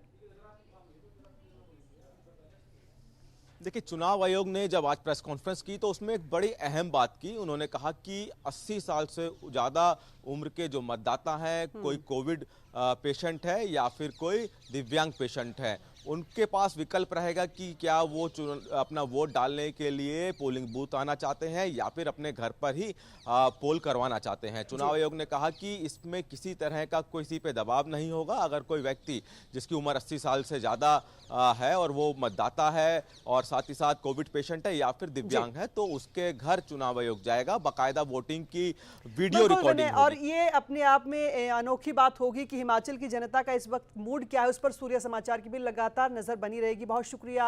देखिए, चुनाव आयोग ने जब आज प्रेस कॉन्फ्रेंस की तो उसमें एक बड़ी अहम बात की। उन्होंने कहा कि 80 साल से ज़्यादा उम्र के जो मतदाता हैं, कोई कोविड पेशेंट है या फिर कोई दिव्यांग पेशेंट है, उनके पास विकल्प रहेगा कि क्या वो अपना वोट डालने के लिए पोलिंग बूथ आना चाहते हैं या फिर अपने घर पर ही पोल करवाना चाहते हैं। चुनाव आयोग ने कहा कि इसमें किसी तरह का किसी पे दबाव नहीं होगा। अगर कोई व्यक्ति जिसकी उम्र 80 साल से ज़्यादा है और वो मतदाता है और साथ ही साथ कोविड पेशेंट है या फिर दिव्यांग है, तो उसके घर चुनाव आयोग जाएगा, बाकायदा वोटिंग की वीडियो रिकॉर्डिंग होगी। और ये अपने आप में अनोखी बात होगी कि हिमाचल की जनता का इस वक्त मूड क्या है, उस पर सूर्य समाचार की भी लगातार नजर बनी रहेगी। बहुत शुक्रिया।